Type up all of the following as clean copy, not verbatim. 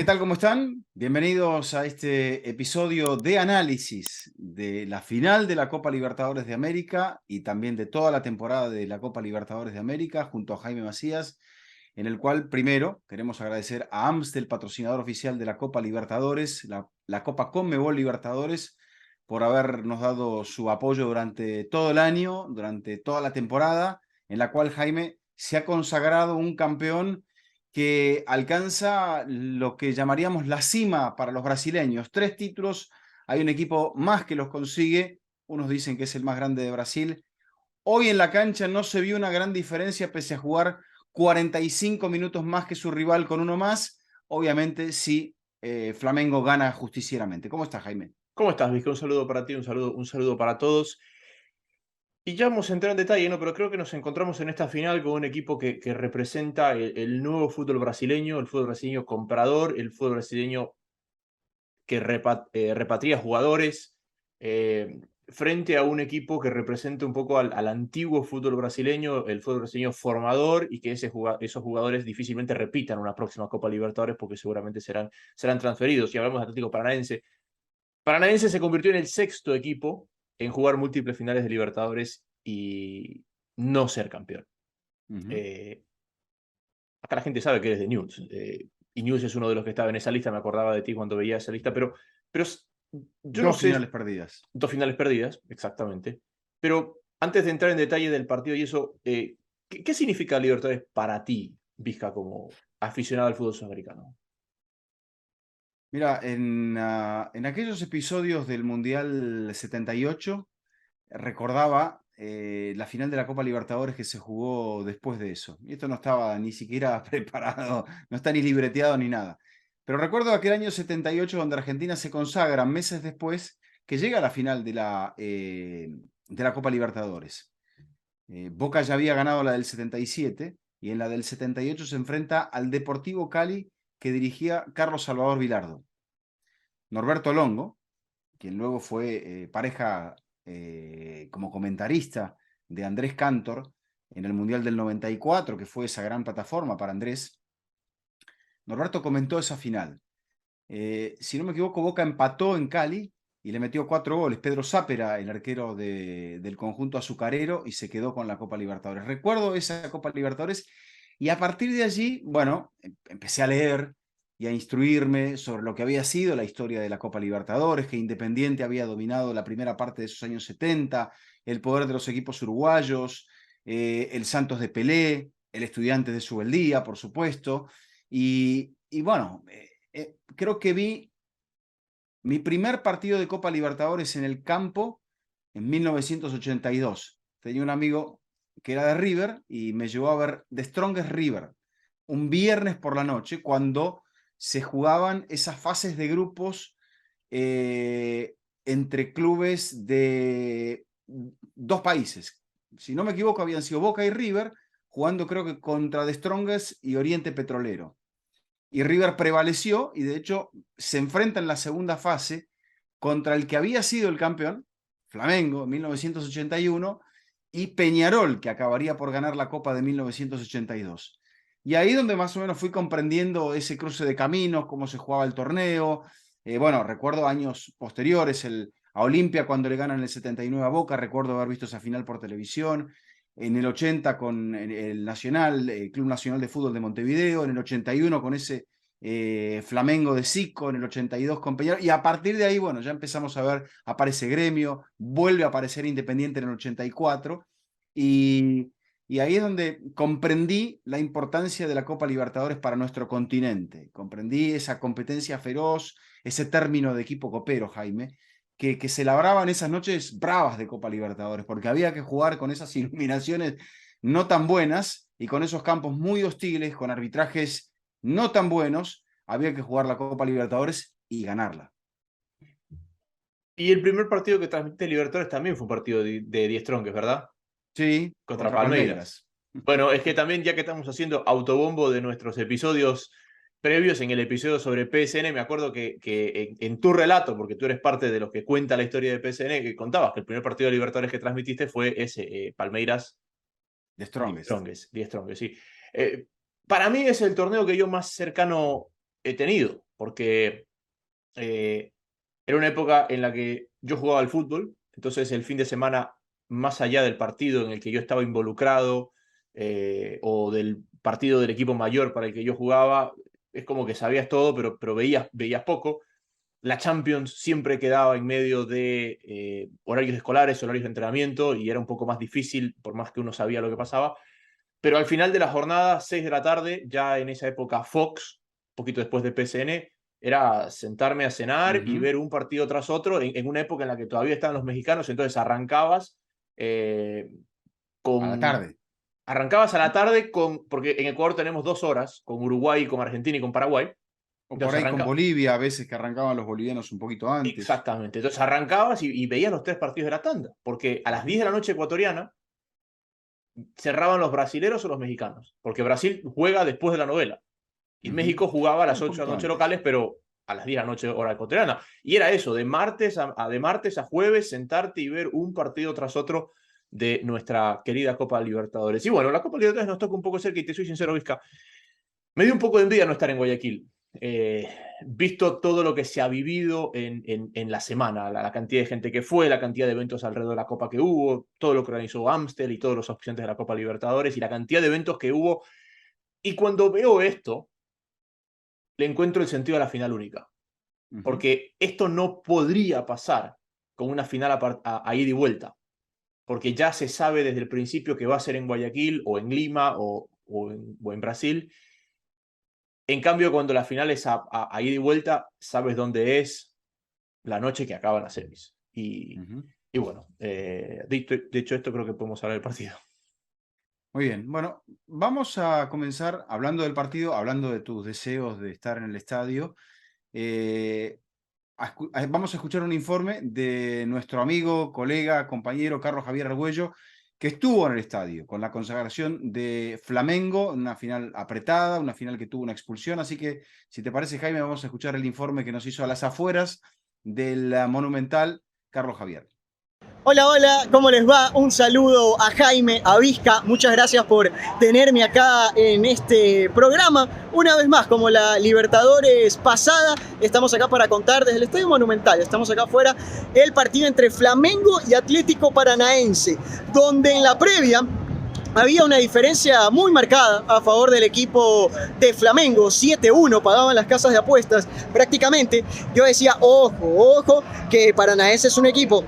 tal? ¿Cómo están? Bienvenidos a este episodio de análisis de la final de la Copa Libertadores de América y también de toda la temporada de la Copa Libertadores de América junto a Jaime Macías, en el cual primero queremos agradecer a Amstel, patrocinador oficial de la Copa Libertadores, la Copa Conmebol Libertadores, por habernos dado su apoyo durante todo el año, durante toda la temporada, en la cual Jaime se ha consagrado un campeón que alcanza lo que llamaríamos la cima para los brasileños. 3 títulos, hay un equipo más que los consigue, unos dicen que es el más grande de Brasil. Hoy en la cancha no se vio una gran diferencia pese a jugar 45 minutos más que su rival con uno más. Obviamente sí, Flamengo gana justicieramente. ¿Cómo estás, Jaime? ¿Cómo estás, Vizca? Un saludo para ti, un saludo para todos. Y ya vamos a entrar en detalle, ¿no? Pero creo que nos encontramos en esta final con un equipo que representa el nuevo fútbol brasileño, el fútbol brasileño comprador, el fútbol brasileño que repatria jugadores, frente a un equipo que representa un poco al antiguo fútbol brasileño, el fútbol brasileño formador, y que esos jugadores difícilmente repitan una próxima Copa Libertadores porque seguramente serán transferidos. Y hablamos de Atlético Paranaense. Paranaense se convirtió en el sexto equipo en jugar múltiples finales de Libertadores y no ser campeón. Eh, Acá la gente sabe que eres de News. Y News es uno de los que estaba en esa lista. Me acordaba de ti cuando veía esa lista. Pero yo no Dos sé. finales perdidas. Dos finales perdidas, exactamente. Pero antes de entrar en detalle del partido y eso, ¿qué significa Libertadores para ti, Vizca, como aficionado al fútbol sudamericano? Mira, en aquellos episodios del Mundial 78, recordaba la final de la Copa Libertadores que se jugó después de eso. Y esto no estaba ni siquiera preparado, no está ni libreteado ni nada. Pero recuerdo aquel año 78 donde Argentina se consagra meses después que llega a la final de la Copa Libertadores. Boca ya había ganado la del 77 y en la del 78 se enfrenta al Deportivo Cali que dirigía Carlos Salvador Vilardo. Norberto Longo, quien luego fue pareja como comentarista de Andrés Cantor en el Mundial del 94, que fue esa gran plataforma para Andrés. Norberto comentó esa final. Si no me equivoco, Boca empató en Cali y le metió 4 goles. Pedro Zápera, el arquero del conjunto azucarero, y se quedó con la Copa Libertadores. Recuerdo esa Copa Libertadores y a partir de allí, bueno, empecé a leer y a instruirme sobre lo que había sido la historia de la Copa Libertadores, que Independiente había dominado la primera parte de esos años 70, el poder de los equipos uruguayos, el Santos de Pelé, el Estudiantes de Subeldía, por supuesto, y bueno, creo que vi mi primer partido de Copa Libertadores en el campo en 1982. Tenía un amigo que era de River y me llevó a ver The Strongest River un viernes por la noche cuando se jugaban esas fases de grupos eh, entre clubes de 2 países. Si no me equivoco, habían sido Boca y River, jugando creo que contra The Strongest y Oriente Petrolero. Y River prevaleció y de hecho se enfrenta en la segunda fase contra el que había sido el campeón, Flamengo, en 1981, y Peñarol, que acabaría por ganar la Copa de 1982. Y ahí donde más o menos fui comprendiendo ese cruce de caminos, cómo se jugaba el torneo. Bueno, recuerdo años posteriores, a Olimpia cuando le ganan el 79 a Boca, recuerdo haber visto esa final por televisión. En el 80 con el Nacional, el Club Nacional de Fútbol de Montevideo, en el 81 con ese Flamengo de Zico, en el 82 con Peñarol, y a partir de ahí, bueno, ya empezamos a ver, aparece Gremio, vuelve a aparecer Independiente en el 84, y ahí es donde comprendí la importancia de la Copa Libertadores para nuestro continente, comprendí esa competencia feroz, ese término de equipo copero, Jaime, que se labraban esas noches bravas de Copa Libertadores, porque había que jugar con esas iluminaciones no tan buenas y con esos campos muy hostiles, con arbitrajes no tan buenos, había que jugar la Copa Libertadores y ganarla. Y el primer partido que transmite Libertadores también fue un partido de Die Strongest, ¿verdad? Sí, Contra contra Palmeiras. Palmeiras. Bueno, es que también ya que estamos haciendo autobombo de nuestros episodios previos, en el episodio sobre PSN, me acuerdo que en tu relato, porque tú eres parte de los que cuenta la historia de PSN, que contabas que el primer partido de Libertadores que transmitiste fue ese, Palmeiras The Die Strongest. Strongest, Die Strongest, sí. Para mí es el torneo que yo más cercano he tenido porque era una época en la que yo jugaba al fútbol, entonces el fin de semana, más allá del partido en el que yo estaba involucrado o del partido del equipo mayor para el que yo jugaba, es como que sabías todo, pero veías poco. La Champions siempre quedaba en medio de horarios escolares, horarios de entrenamiento, y era un poco más difícil, por más que uno sabía lo que pasaba. Pero al final de la jornada, 6 de la tarde, ya en esa época Fox, un poquito después de PSN, era sentarme a cenar y ver un partido tras otro, en una época en la que todavía estaban los mexicanos, entonces arrancabas A la con... tarde. Arrancabas a la tarde porque en Ecuador tenemos 2 horas, con Uruguay, con Argentina y con Paraguay. O por Entonces ahí con Bolivia, a veces que arrancaban los bolivianos un poquito antes. Exactamente. Entonces arrancabas y veías los 3 partidos de la tanda, porque a las 10 de la noche ecuatoriana cerraban los brasileros o los mexicanos, porque Brasil juega después de la novela. Y México jugaba a las Un 8 de la poquito noche antes. locales, pero a las 10 de la noche hora ecuatoriana. Y era eso, de martes a jueves, sentarte y ver un partido tras otro de nuestra querida Copa Libertadores. Y bueno, la Copa Libertadores nos toca un poco cerca, y te soy sincero, Vizca, me dio un poco de envidia no estar en Guayaquil. Visto todo lo que se ha vivido en la semana, la cantidad de gente que fue, la cantidad de eventos alrededor de la Copa que hubo, todo lo que organizó Amstel y todos los auspiciantes de la Copa Libertadores y la cantidad de eventos que hubo. Y cuando veo esto, le encuentro el sentido a la final única. Porque esto no podría pasar con una final a ida y vuelta. Porque ya se sabe desde el principio que va a ser en Guayaquil o en Lima o en Brasil. En cambio, cuando la final es a ida y vuelta, sabes dónde es la noche que acaban las semis. Y bueno, dicho esto, creo que podemos hablar del partido. Muy bien, bueno, vamos a comenzar hablando del partido, hablando de tus deseos de estar en el estadio. Vamos a escuchar un informe de nuestro amigo, colega, compañero Carlos Javier Argüello, que estuvo en el estadio con la consagración de Flamengo, una final apretada, una final que tuvo una expulsión. Así que, si te parece, Jaime, vamos a escuchar el informe que nos hizo a las afueras del Monumental Carlos Javier. Hola, hola, ¿cómo les va? Un saludo a Jaime, a Vizca. Muchas gracias por tenerme acá en este programa. Una vez más, como la Libertadores pasada, estamos acá para contar desde el Estadio Monumental. Estamos acá afuera el partido entre Flamengo y Atlético Paranaense, donde en la previa había una diferencia muy marcada a favor del equipo de Flamengo. 7-1 pagaban las casas de apuestas prácticamente. Yo decía, ojo, que Paranaense es un equipo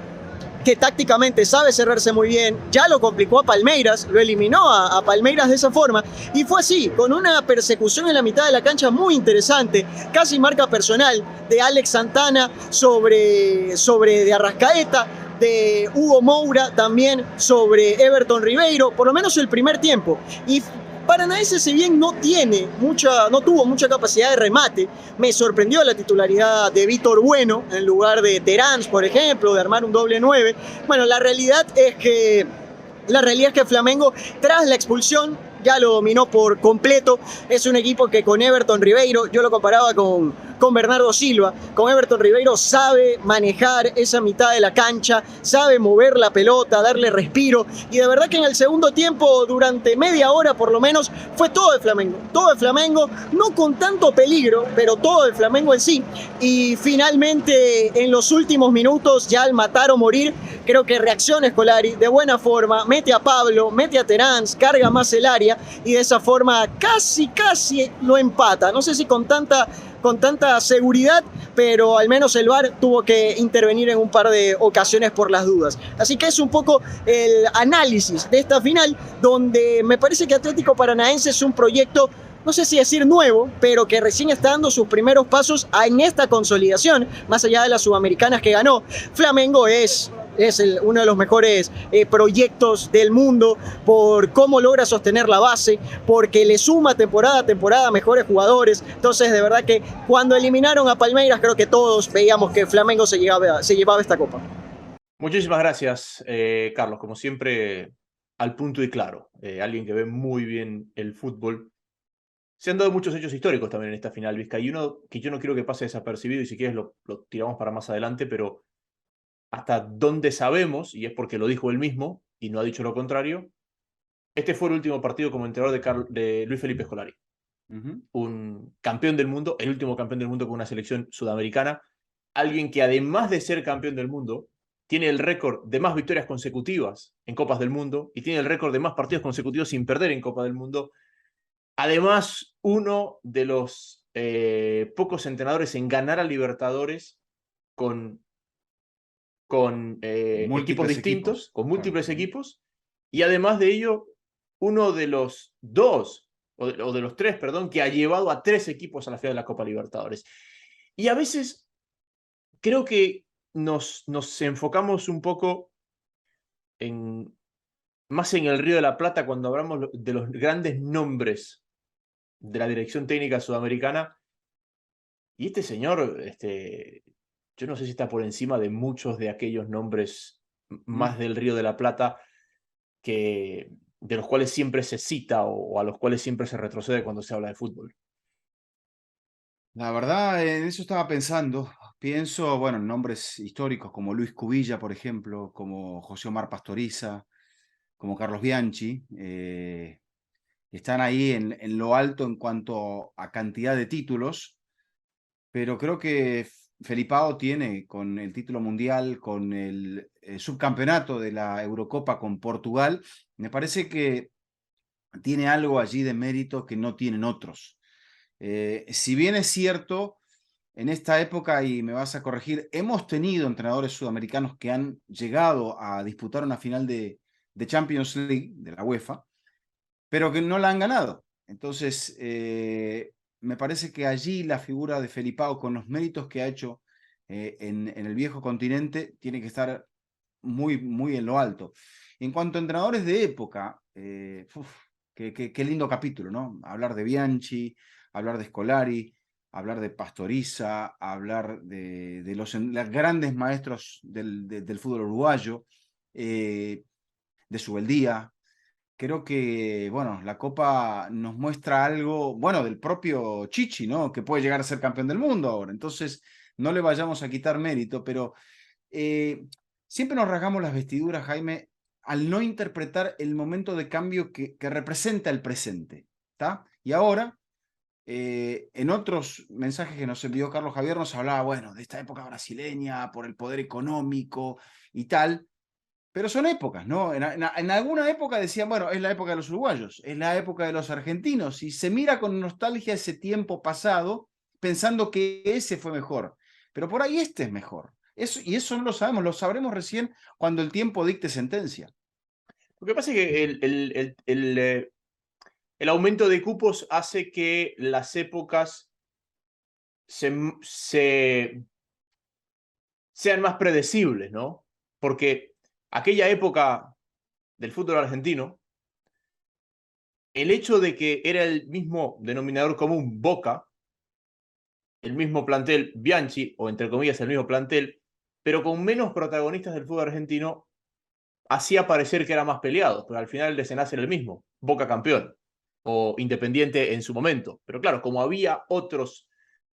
que tácticamente sabe cerrarse muy bien, ya lo complicó a Palmeiras, lo eliminó a Palmeiras de esa forma, y fue así, con una persecución en la mitad de la cancha muy interesante, casi marca personal de Alex Santana sobre de Arrascaeta, de Hugo Moura también sobre Everton Ribeiro, por lo menos el primer tiempo. Y Paranaense, si bien no tuvo mucha capacidad de remate, me sorprendió la titularidad de Vítor Bueno en lugar de Terán, por ejemplo, de armar un doble 9. Bueno, la realidad es que Flamengo, tras la expulsión, ya lo dominó por completo. Es un equipo que con Everton Ribeiro, yo lo comparaba con Bernardo Silva. Con Everton Ribeiro sabe manejar esa mitad de la cancha, sabe mover la pelota, darle respiro. Y de verdad que en el segundo tiempo, durante media hora por lo menos, fue todo de Flamengo. Todo de Flamengo, no con tanto peligro, pero todo de Flamengo en sí. Y finalmente, en los últimos minutos, ya al matar o morir, creo que reacciona Scolari de buena forma, mete a Pablo, mete a Terán, carga más el área y de esa forma casi lo empata. No sé si con tanta seguridad, pero al menos el VAR tuvo que intervenir en un par de ocasiones por las dudas. Así que es un poco el análisis de esta final, donde me parece que Atlético Paranaense es un proyecto, no sé si decir nuevo, pero que recién está dando sus primeros pasos en esta consolidación, más allá de las sudamericanas que ganó. Flamengo es uno de los mejores proyectos del mundo por cómo logra sostener la base, porque le suma temporada a temporada mejores jugadores. Entonces, de verdad que cuando eliminaron a Palmeiras, creo que todos veíamos que Flamengo se llevaba esta copa. Muchísimas gracias, Carlos. Como siempre, al punto y claro. Alguien que ve muy bien el fútbol. Se han dado muchos hechos históricos también en esta final, Vizca, y uno que yo no quiero que pase desapercibido, y si quieres lo tiramos para más adelante, pero hasta donde sabemos, y es porque lo dijo él mismo y no ha dicho lo contrario, este fue el último partido como entrenador de Luis Felipe Scolari. un campeón del mundo, el último campeón del mundo con una selección sudamericana, alguien que además de ser campeón del mundo, tiene el récord de más victorias consecutivas en Copas del Mundo y tiene el récord de más partidos consecutivos sin perder en Copa del Mundo. Además, uno de los pocos entrenadores en ganar a Libertadores con equipos distintos, con múltiples claro. equipos, y además de ello, uno de los dos, o de los tres, perdón, que ha llevado a 3 equipos a la final de la Copa Libertadores. Y a veces creo que nos enfocamos un poco más en el Río de la Plata cuando hablamos de los grandes nombres de la dirección técnica sudamericana. Y este señor, yo no sé si está por encima de muchos de aquellos nombres más del Río de la Plata de los cuales siempre se cita o a los cuales siempre se retrocede cuando se habla de fútbol. La verdad, en eso estaba pensando. Pienso, bueno, en nombres históricos como Luis Cubilla, por ejemplo, como José Omar Pastoriza, como Carlos Bianchi. Están ahí en lo alto en cuanto a cantidad de títulos, pero creo que Felipao tiene con el título mundial, con el subcampeonato de la Eurocopa con Portugal, me parece que tiene algo allí de mérito que no tienen otros. Si bien es cierto, en esta época, y me vas a corregir, hemos tenido entrenadores sudamericanos que han llegado a disputar una final de Champions League, de la UEFA, pero que no la han ganado. Entonces, me parece que allí la figura de Felipao, con los méritos que ha hecho en el viejo continente, tiene que estar muy, muy en lo alto. En cuanto a entrenadores de época, qué lindo capítulo, ¿no? Hablar de Bianchi, hablar de Scolari, hablar de Pastoriza, hablar de los grandes maestros del fútbol uruguayo, de Subeldía. Creo que, bueno, la Copa nos muestra algo, bueno, del propio Chichi, ¿no? Que puede llegar a ser campeón del mundo ahora. Entonces, no le vayamos a quitar mérito, pero siempre nos rasgamos las vestiduras, Jaime, al no interpretar el momento de cambio que representa el presente, ¿está? Y ahora, en otros mensajes que nos envió Carlos Javier, nos hablaba, bueno, de esta época brasileña, por el poder económico y tal. Pero son épocas, ¿no? En alguna época decían, bueno, es la época de los uruguayos, es la época de los argentinos, y se mira con nostalgia ese tiempo pasado, pensando que ese fue mejor. Pero por ahí este es mejor. Y eso no lo sabemos, lo sabremos recién cuando el tiempo dicte sentencia. Lo que pasa es que el aumento de cupos hace que las épocas sean más predecibles, ¿no? Porque aquella época del fútbol argentino, el hecho de que era el mismo denominador común Boca, el mismo plantel Bianchi, o entre comillas el mismo plantel, pero con menos protagonistas del fútbol argentino, hacía parecer que era más peleado, pero al final el desenlace era el mismo, Boca campeón, o Independiente en su momento. Pero claro, como había otros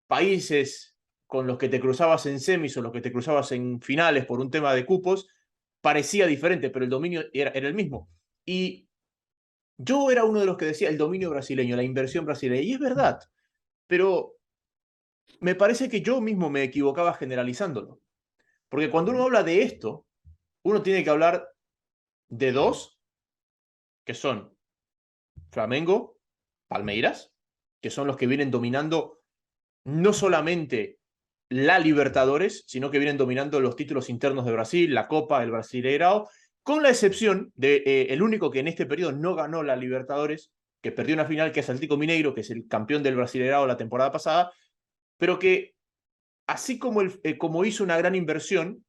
países con los que te cruzabas en semis o los que te cruzabas en finales por un tema de cupos, parecía diferente, pero el dominio era el mismo. Y yo era uno de los que decía el dominio brasileño, la inversión brasileña, y es verdad, pero me parece que yo mismo me equivocaba generalizándolo. Porque cuando uno habla de esto, uno tiene que hablar de dos, que son Flamengo, Palmeiras, que son los que vienen dominando no solamente la Libertadores, sino que vienen dominando los títulos internos de Brasil, la Copa, el Brasileirao, con la excepción de el único que en este periodo no ganó la Libertadores, que perdió una final, que es Atlético Mineiro, que es el campeón del Brasileirao la temporada pasada, pero que así como hizo una gran inversión,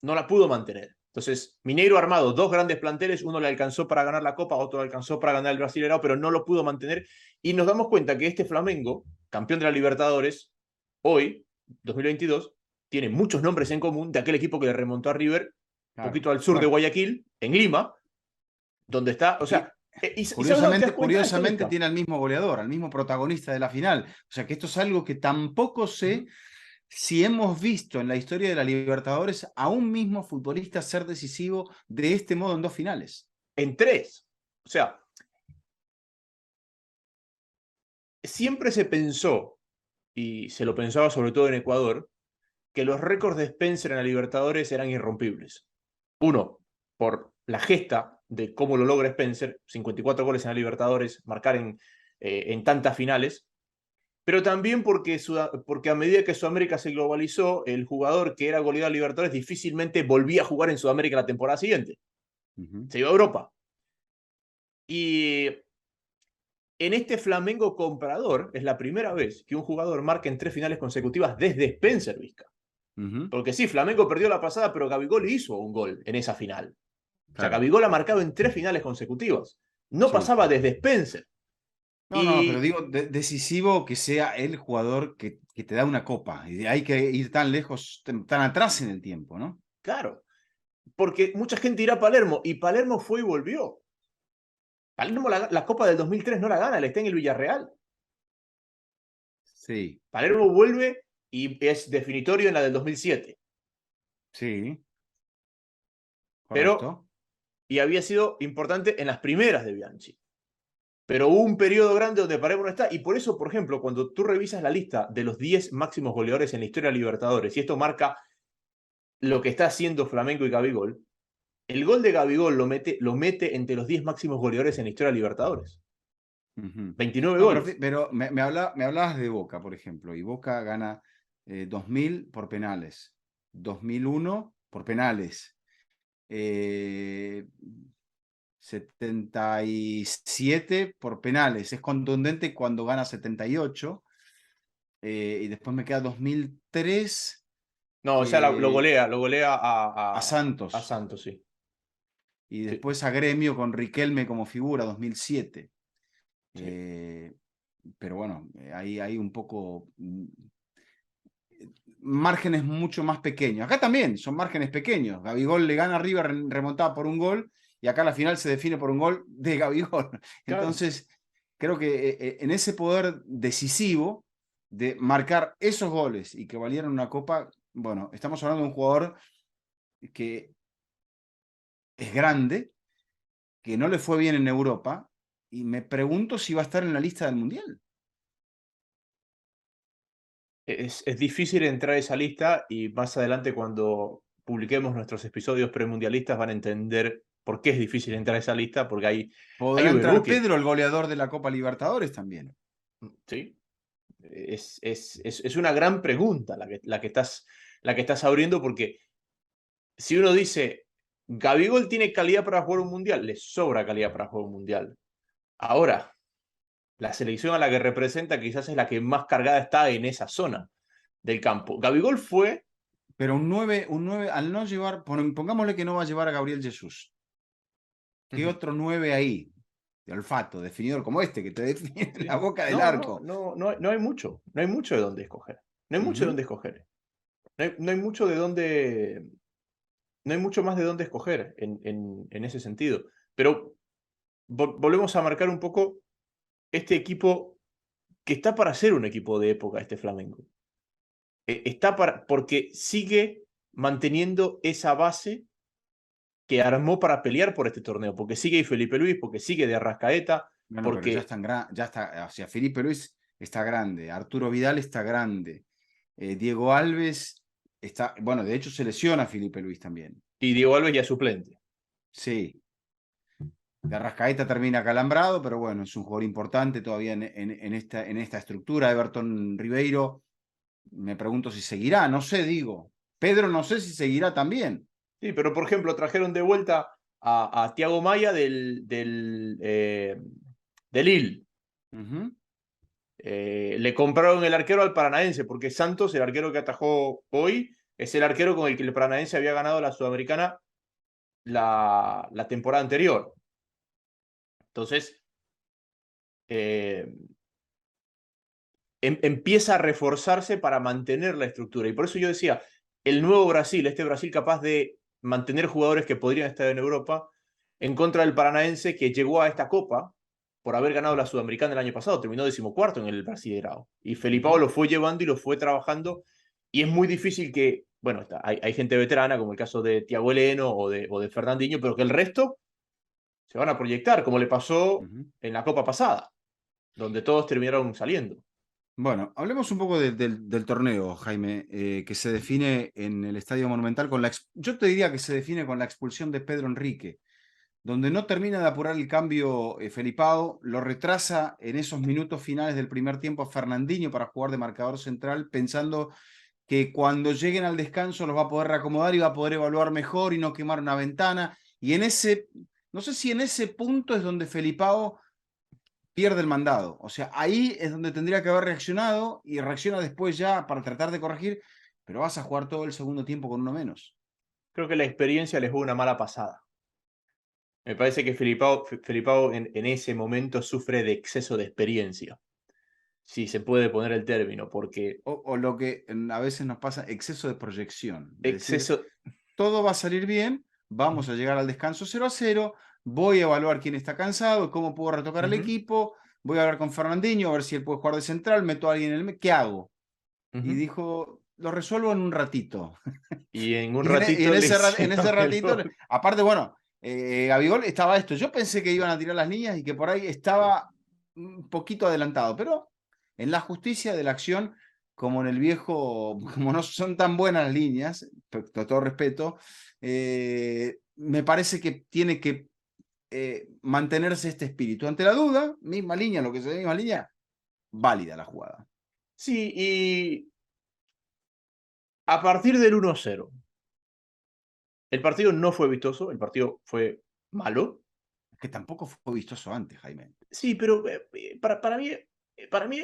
no la pudo mantener. Entonces, Mineiro armado, 2 grandes planteles, uno le alcanzó para ganar la Copa, otro le alcanzó para ganar el Brasileirao, pero no lo pudo mantener. Y nos damos cuenta que este Flamengo, campeón de la Libertadores, hoy, 2022, tiene muchos nombres en común de aquel equipo que le remontó a River, un poquito al sur de Guayaquil, en Lima, donde está, o sea, curiosamente tiene al mismo goleador, al mismo protagonista de la final. O sea que esto es algo que tampoco sé si hemos visto en la historia de la Libertadores a un mismo futbolista ser decisivo de este modo en 2 finales. En 3. O sea, siempre se pensó, y se lo pensaba sobre todo en Ecuador, que los récords de Spencer en la Libertadores eran irrompibles. Uno, por la gesta de cómo lo logra Spencer, 54 goles en la Libertadores, marcar en tantas finales, pero también porque a medida que Sudamérica se globalizó, el jugador que era goleador de Libertadores difícilmente volvía a jugar en Sudamérica la temporada siguiente. Se iba a Europa. Y en este Flamengo comprador es la primera vez que un jugador marca en 3 finales consecutivas desde Spencer, Vizca. Porque sí, Flamengo perdió la pasada, pero Gabigol hizo un gol en esa final. Claro. O sea, Gabigol ha marcado en 3 finales consecutivas. No pasaba desde Spencer. No, pero digo, decisivo que sea el jugador que te da una copa. Y hay que ir tan lejos, tan atrás en el tiempo, ¿no? Claro. Porque mucha gente irá a Palermo, y Palermo fue y volvió. Palermo la Copa del 2003 no la gana, le está en el Villarreal. Sí. Palermo vuelve y es definitorio en la del 2007. Sí. Correcto. Pero, y había sido importante en las primeras de Bianchi. Pero hubo un periodo grande donde Palermo no está, y por eso, por ejemplo, cuando tú revisas la lista de los 10 máximos goleadores en la historia de Libertadores, y esto marca lo que está haciendo Flamengo y Gabigol, el gol de Gabigol lo mete entre los 10 máximos goleadores en la historia de Libertadores. 29 goles. Pero me hablabas de Boca, por ejemplo, y Boca gana 2000 por penales, 2001 por penales, 77 por penales. Es contundente cuando gana 78. Y después me queda 2003. No, o sea, lo golea a Santos. A Santos, sí. Y después a Gremio con Riquelme como figura, 2007. Sí. Pero bueno, hay un poco márgenes mucho más pequeños. Acá también son márgenes pequeños. Gabigol le gana a River remontada por un gol, y acá la final se define por un gol de Gabigol. Claro. Entonces, creo que en ese poder decisivo de marcar esos goles y que valieran una copa, bueno, estamos hablando de un jugador que es grande, que no le fue bien en Europa, y me pregunto si va a estar en la lista del Mundial. Es difícil entrar a esa lista, y más adelante, cuando publiquemos nuestros episodios premundialistas, van a entender por qué es difícil entrar a esa lista, porque hay... ¿Podrá entrar Pedro, el goleador de la Copa Libertadores, también? Sí. Es una gran pregunta la que estás abriendo, porque si uno dice, Gabigol tiene calidad para jugar un mundial, le sobra calidad para jugar un mundial. Ahora, la selección a la que representa quizás es la que más cargada está en esa zona del campo. Gabigol fue... Pero un 9 al no llevar, pongámosle que no va a llevar a Gabriel Jesús. ¿Qué otro 9 ahí? De olfato, definidor como este, que te define la boca del arco. No hay mucho. No hay mucho de dónde escoger. No hay mucho de dónde escoger. No hay mucho de dónde... No hay mucho más de dónde escoger en ese sentido. Pero volvemos a marcar un poco este equipo que está para ser un equipo de época, este Flamengo. Porque sigue manteniendo esa base que armó para pelear por este torneo, porque sigue Felipe Luis, porque sigue de Arrascaeta. Bueno, porque ya está, o sea, Felipe Luis está grande, Arturo Vidal está grande, Diego Alves está, bueno, de hecho se lesiona Felipe Luis también. Y Diego Alves ya es suplente. Sí. De Arrascaeta termina calambrado, pero bueno, es un jugador importante todavía en esta estructura. Everton Ribeiro, me pregunto si seguirá, no sé, digo. Pedro no sé si seguirá también. Sí, pero por ejemplo, trajeron de vuelta a Thiago Maia del Lille. Le compraron el arquero al Paranaense, porque Santos, el arquero que atajó hoy, es el arquero con el que el Paranaense había ganado la Sudamericana la temporada anterior. Entonces, empieza a reforzarse para mantener la estructura. Y por eso yo decía, el nuevo Brasil, este Brasil capaz de mantener jugadores que podrían estar en Europa, en contra del Paranaense, que llegó a esta Copa por haber ganado la Sudamericana el año pasado, terminó 14º en el Brasileirao. Y Felipao lo fue llevando y lo fue trabajando, y es muy difícil que, bueno, hay gente veterana, como el caso de Thiago Heleno o de Fernandinho, pero que el resto se van a proyectar, como le pasó en la Copa pasada. donde todos terminaron saliendo. Bueno, hablemos un poco del torneo, Jaime, que se define en el Estadio Monumental yo te diría que se define con la expulsión de Pedro Enrique, donde no termina de apurar el cambio Felipao, lo retrasa en esos minutos finales del primer tiempo a Fernandinho para jugar de marcador central, pensando que cuando lleguen al descanso los va a poder reacomodar y va a poder evaluar mejor y no quemar una ventana. Y no sé si en ese punto es donde Felipao pierde el mandado. O sea, ahí es donde tendría que haber reaccionado y reacciona después ya para tratar de corregir, pero vas a jugar todo el segundo tiempo con uno menos. Creo que la experiencia les jugó una mala pasada. Me parece que Felipao en ese momento sufre de exceso de experiencia, si se puede poner el término, porque... O lo que a veces nos pasa, exceso de proyección. Exceso... Decir, todo va a salir bien, vamos a llegar al descanso 0-0, voy a evaluar quién está cansado, cómo puedo retocar al equipo, voy a hablar con Fernandinho, a ver si él puede jugar de central, meto a alguien en el... ¿Qué hago? Y dijo, lo resuelvo en un ratito. Y en un ratito... en ese ratito, aparte, bueno, Gabigol estaba esto. Yo pensé que iban a tirar las líneas y que por ahí estaba un poquito adelantado, pero en la justicia de la acción, como en el viejo, como no son tan buenas las líneas, con todo respeto, me parece que tiene que mantenerse este espíritu. Ante la duda, misma línea, lo que se ve, misma línea, válida la jugada. Sí, y a partir del 1-0, el partido no fue vistoso, el partido fue malo. Que tampoco fue vistoso antes, Jaime. Sí, pero para mí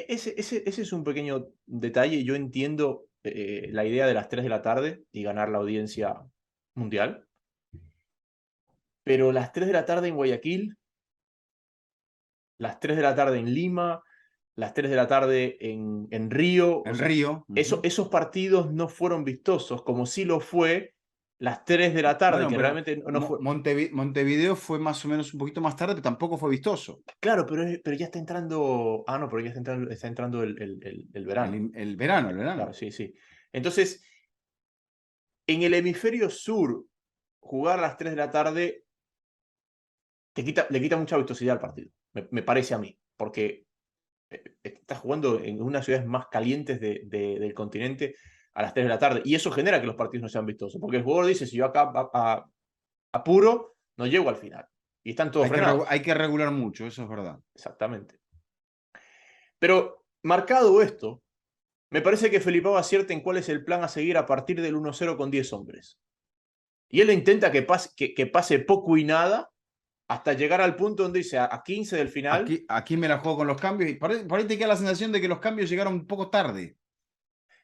ese es un pequeño detalle. Yo entiendo la idea de las 3 de la tarde y ganar la audiencia mundial. Pero las 3 de la tarde en Guayaquil, las 3 de la tarde en Lima, las 3 de la tarde en Río. En Río. Esos partidos no fueron vistosos, como sí lo fue las 3 de la tarde, Bueno, que realmente no fue... Montevideo fue más o menos un poquito más tarde, pero tampoco fue vistoso. Claro, pero ya está entrando... Ah, no, pero ya está entrando el verano. El verano. Claro, sí, sí. Entonces, en el hemisferio sur, jugar a las 3 de la tarde le quita mucha vistosidad al partido, me parece a mí, porque estás jugando en una de las ciudades más calientes del continente a las 3 de la tarde, y eso genera que los partidos no sean vistosos, porque el jugador dice, si yo acá apuro, no llego al final, y están todos frenados. Hay que regular mucho, eso es verdad. Exactamente. Pero, marcado esto, me parece que Felipao acierta en cuál es el plan a seguir a partir del 1-0 con 10 hombres. Y él intenta que pase poco y nada hasta llegar al punto donde dice a 15 del final. Aquí me la juego con los cambios y por ahí te queda la sensación de que los cambios llegaron un poco tarde.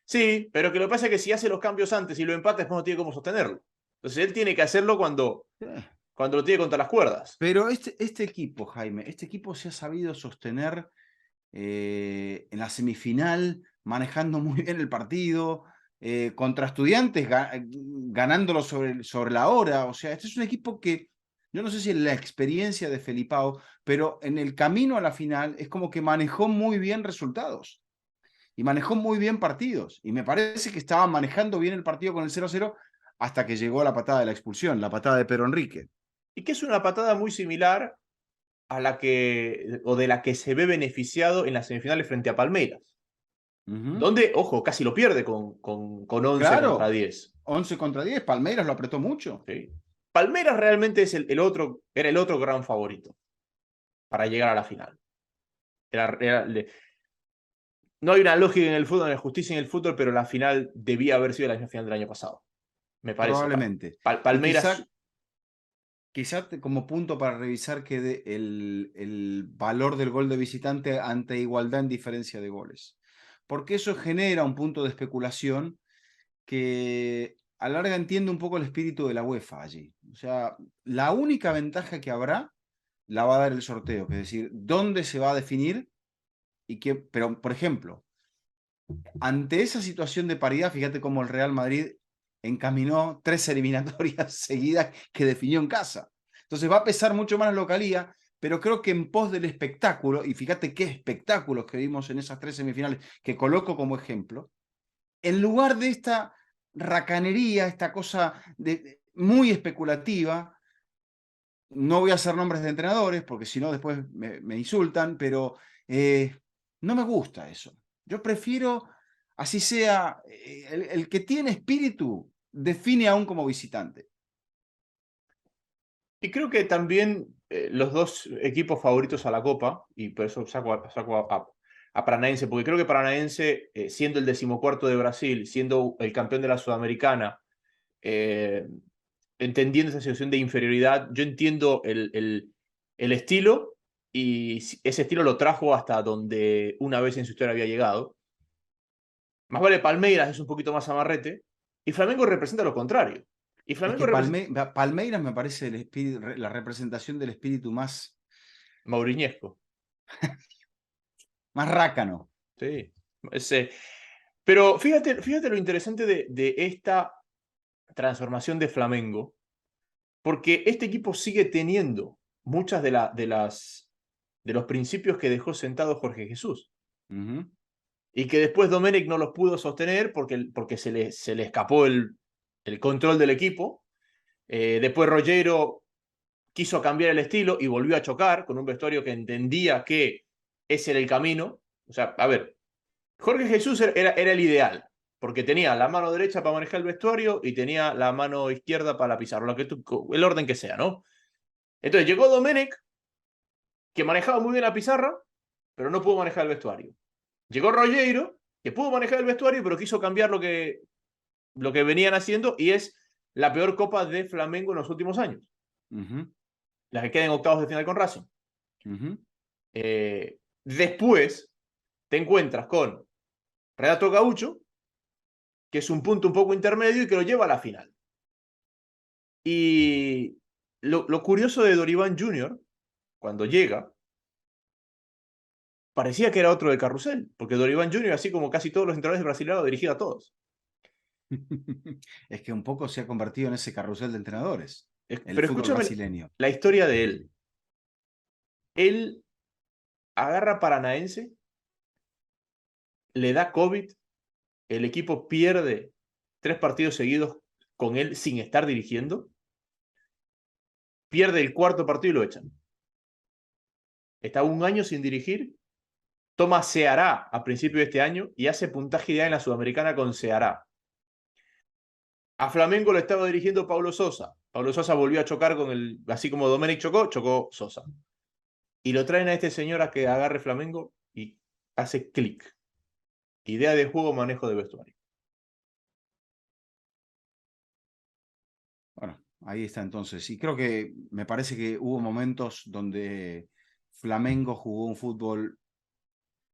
Sí, pero que lo que pasa es que si hace los cambios antes y lo empata, después no tiene cómo sostenerlo. Entonces él tiene que hacerlo cuando lo tiene contra las cuerdas. Pero este equipo, Jaime, este equipo se ha sabido sostener en la semifinal, manejando muy bien el partido, contra Estudiantes, ganándolo sobre la hora. O sea, este es un equipo que, yo no sé si es la experiencia de Felipao, pero en el camino a la final es como que manejó muy bien resultados y manejó muy bien partidos. Y me parece que estaba manejando bien el partido con el 0-0 hasta que llegó la patada de la expulsión, la patada de Pedro Enrique. Y que es una patada muy similar a de la que se ve beneficiado en las semifinales frente a Palmeiras. Donde, ojo, casi lo pierde con 11 contra 10. 11 contra 10, Palmeiras lo apretó mucho. Sí. Palmeiras realmente es era el otro gran favorito para llegar a la final. No hay una lógica en el fútbol, no hay justicia en el fútbol, pero la final debía haber sido la misma final del año pasado. Me parece. Probablemente. Palmeiras. Quizá como punto para revisar quede el valor del gol de visitante ante igualdad en diferencia de goles. Porque eso genera un punto de especulación que a la larga entiende un poco el espíritu de la UEFA allí. O sea, la única ventaja que habrá la va a dar el sorteo, que es decir, dónde se va a definir y qué. Pero, por ejemplo, ante esa situación de paridad, fíjate cómo el Real Madrid encaminó 3 eliminatorias seguidas que definió en casa. Entonces va a pesar mucho más la localía, pero creo que en pos del espectáculo, y fíjate qué espectáculos que vimos en esas 3 semifinales que coloco como ejemplo, en lugar de esta racanería, esta cosa muy especulativa, no voy a hacer nombres de entrenadores porque si no después me insultan, pero No me gusta eso. Yo prefiero, así sea, el que tiene espíritu define aún como visitante. Y creo que también los dos equipos favoritos a la Copa, y por eso saco a Paranaense, porque creo que Paranaense, siendo el 14º de Brasil, siendo el campeón de la Sudamericana, entendiendo esa situación de inferioridad, yo entiendo el estilo, y ese estilo lo trajo hasta donde una vez en su historia había llegado. Más vale Palmeiras es un poquito más amarrete, y Flamengo representa lo contrario. Y Es Flamengo que representa Palmeiras me parece el espíritu, la representación del espíritu más Mauriñesco. rácano. Sí. Pero fíjate lo interesante de esta transformación de Flamengo, porque este equipo sigue teniendo muchas de los principios que dejó sentado Jorge Jesús. Uh-huh. Y que después Domenech no los pudo sostener porque se le escapó el control del equipo. Después Rogero quiso cambiar el estilo y volvió a chocar con un vestuario que entendía que ese era el camino. O sea, a ver, Jorge Jesús era el ideal, porque tenía la mano derecha para manejar el vestuario y tenía la mano izquierda para la pizarra, el orden que sea, ¿no? Entonces llegó Domenech, que manejaba muy bien la pizarra, pero no pudo manejar el vestuario. Llegó Rogero, que pudo manejar el vestuario, pero quiso cambiar lo que venían haciendo, y es la peor Copa de Flamengo en los últimos años. Uh-huh. La que queda en octavos de final con Racing. Uh-huh. Después te encuentras con Renato Gaucho, que es un punto un poco intermedio y que lo lleva a la final. Y lo curioso de Doriban Jr., cuando llega, parecía que era otro de carrusel, porque Doriban Jr., así como casi todos los entrenadores brasileños, lo dirigía a todos. Es que un poco se ha convertido en ese carrusel de entrenadores, el Pero fútbol escúchame brasileño. la historia de él. Él agarra Paranaense, le da COVID, el equipo pierde 3 partidos seguidos con él sin estar dirigiendo, pierde el 4º partido y lo echan. Está un año sin dirigir, toma Ceará a principio de este año y hace puntaje ideal en la Sudamericana con Ceará. A Flamengo lo estaba dirigiendo Paulo Sosa. Paulo Sosa volvió a chocar así como Domenech chocó Sosa. Y lo traen a este señor a que agarre Flamengo y hace clic. Idea de juego, manejo de vestuario. Bueno, ahí está entonces. Y creo que me parece que hubo momentos donde Flamengo jugó un fútbol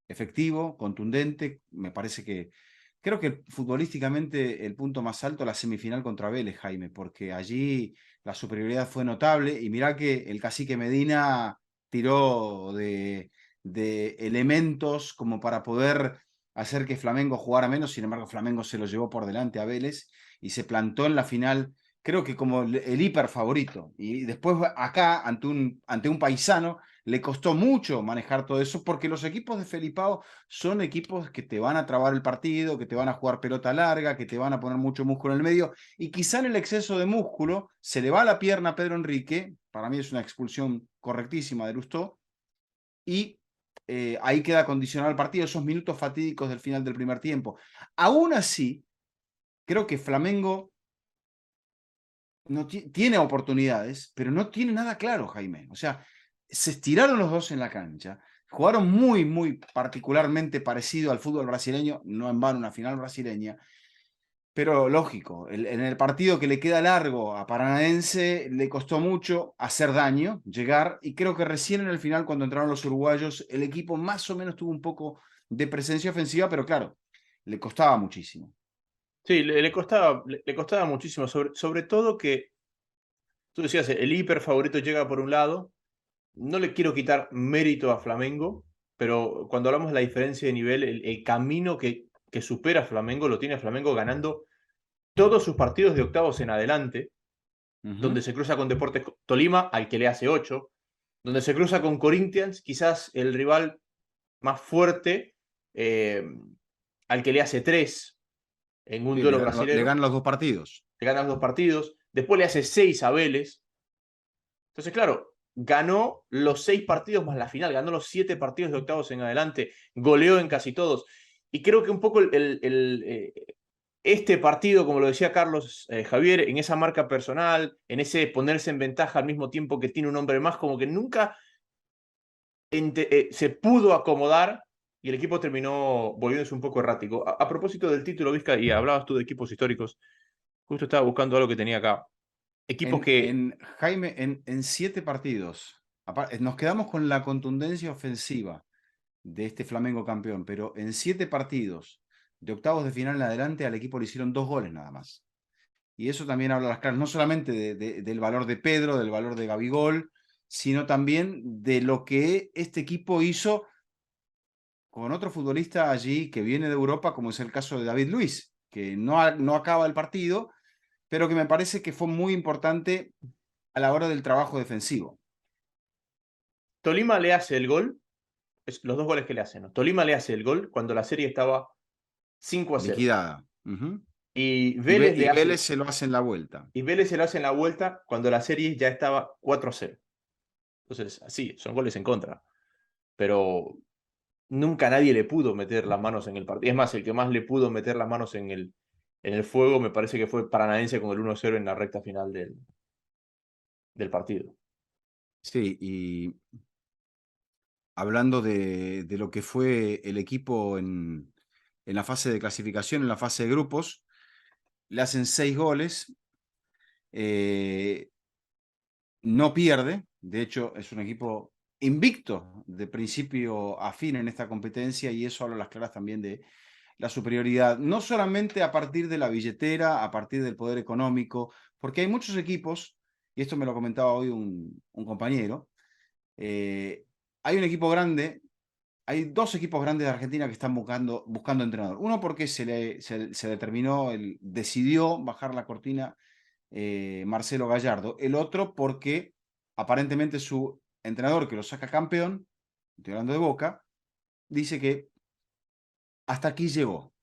efectivo, contundente. Me parece que creo que futbolísticamente el punto más alto, la semifinal contra Vélez, Jaime, porque allí la superioridad fue notable. Y mirá que el cacique Medina tiró de elementos como para poder hacer que Flamengo jugara menos. Sin embargo, Flamengo se lo llevó por delante a Vélez y se plantó en la final, creo que como el hiper favorito. Y después acá, ante un paisano, le costó mucho manejar todo eso, porque los equipos de Felipao son equipos que te van a trabar el partido, que te van a jugar pelota larga, que te van a poner mucho músculo en el medio, y quizá en el exceso de músculo se le va la pierna a Pedro Enrique. Para mí es una expulsión correctísima de Lustó, y ahí queda condicionado el partido, esos minutos fatídicos del final del primer tiempo. Aún así, creo que Flamengo no tiene oportunidades, pero no tiene nada claro, Jaime. O sea, se estiraron los dos en la cancha, jugaron muy, muy particularmente parecido al fútbol brasileño, no en vano una final brasileña, pero lógico, en el partido que le queda largo a Paranaense le costó mucho hacer daño, llegar, y creo que recién en el final, cuando entraron los uruguayos, el equipo más o menos tuvo un poco de presencia ofensiva, pero claro, le costaba muchísimo. Sí, le costaba muchísimo, sobre todo que tú decías, el hiper favorito llega por un lado. No le quiero quitar mérito a Flamengo, pero cuando hablamos de la diferencia de nivel, el camino que supera Flamengo lo tiene Flamengo ganando todos sus partidos de octavos en adelante, donde se cruza con Deportes Tolima, al que le hace 8, donde se cruza con Corinthians, quizás el rival más fuerte, al que le hace 3 en un duelo brasileño. Le ganan los 2 partidos. Le ganan los 2 partidos, después le hace 6 a Vélez. Entonces, claro, ganó los 6 partidos más la final, ganó los 7 partidos de octavos en adelante, goleó en casi todos. Y creo que un poco este partido, como lo decía Carlos Javier, en esa marca personal, en ese ponerse en ventaja al mismo tiempo que tiene un hombre más, como que nunca se pudo acomodar y el equipo terminó volviéndose un poco errático. A propósito del título, Vizca, y hablabas tú de equipos históricos, justo estaba buscando algo que tenía acá. Equipos que... Jaime, en 7 partidos, nos quedamos con la contundencia ofensiva de este Flamengo campeón, pero en 7 partidos de octavos de final en adelante al equipo le hicieron 2 goles nada más. Y eso también habla las claras, no solamente del valor de Pedro, del valor de Gabigol, sino también de lo que este equipo hizo con otro futbolista allí que viene de Europa, como es el caso de David Luiz, que no acaba el partido, pero que me parece que fue muy importante a la hora del trabajo defensivo. Tolima le hace el gol, los 2 goles que le hacen, ¿no? Tolima le hace el gol cuando la serie estaba 5-0. Liquidada. Uh-huh. Y Vélez le hace... Vélez se lo hace en la vuelta. Y Vélez se lo hace en la vuelta cuando la serie ya estaba 4-0. Entonces, así, son goles en contra. Pero nunca nadie le pudo meter las manos en el partido. Es más, el que más le pudo meter las manos en el fuego me parece que fue Paranaense con el 1-0 en la recta final del partido. Sí, y hablando de lo que fue el equipo en la fase de clasificación, en la fase de grupos, le hacen 6 goles, no pierde, de hecho es un equipo invicto de principio a fin en esta competencia y eso habla a las claras también de la superioridad, no solamente a partir de la billetera, a partir del poder económico, porque hay muchos equipos, y esto me lo comentaba hoy un compañero, hay un equipo grande, hay 2 equipos grandes de Argentina que están buscando entrenador. Uno porque se determinó, decidió bajar la cortina Marcelo Gallardo. El otro porque aparentemente su entrenador que lo saca campeón, estoy hablando de Boca, dice que hasta aquí llegó.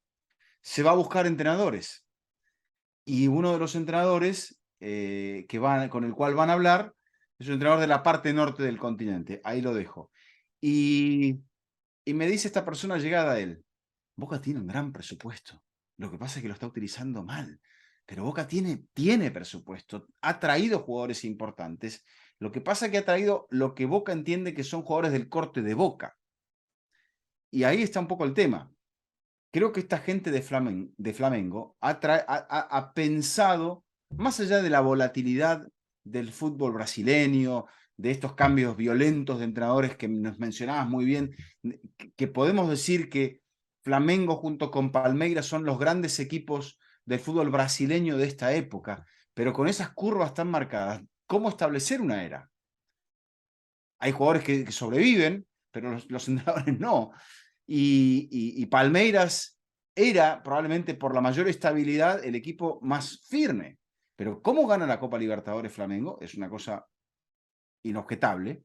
Se va a buscar entrenadores. Y uno de los entrenadores con el cual van a hablar es un entrenador de la parte norte del continente. Ahí lo dejo. Y me dice esta persona llegada a él, Boca tiene un gran presupuesto. Lo que pasa es que lo está utilizando mal. Pero Boca tiene presupuesto. Ha traído jugadores importantes. Lo que pasa es que ha traído lo que Boca entiende que son jugadores del corte de Boca. Y ahí está un poco el tema. Creo que esta gente de Flamengo ha pensado, más allá de la volatilidad del fútbol brasileño, de estos cambios violentos de entrenadores que nos mencionabas muy bien, que podemos decir que Flamengo junto con Palmeiras son los grandes equipos del fútbol brasileño de esta época, pero con esas curvas tan marcadas, ¿cómo establecer una era? Hay jugadores que sobreviven, pero los entrenadores no. Y Palmeiras era probablemente por la mayor estabilidad el equipo más firme. Pero ¿cómo gana la Copa Libertadores Flamengo? Es una cosa inobjetable.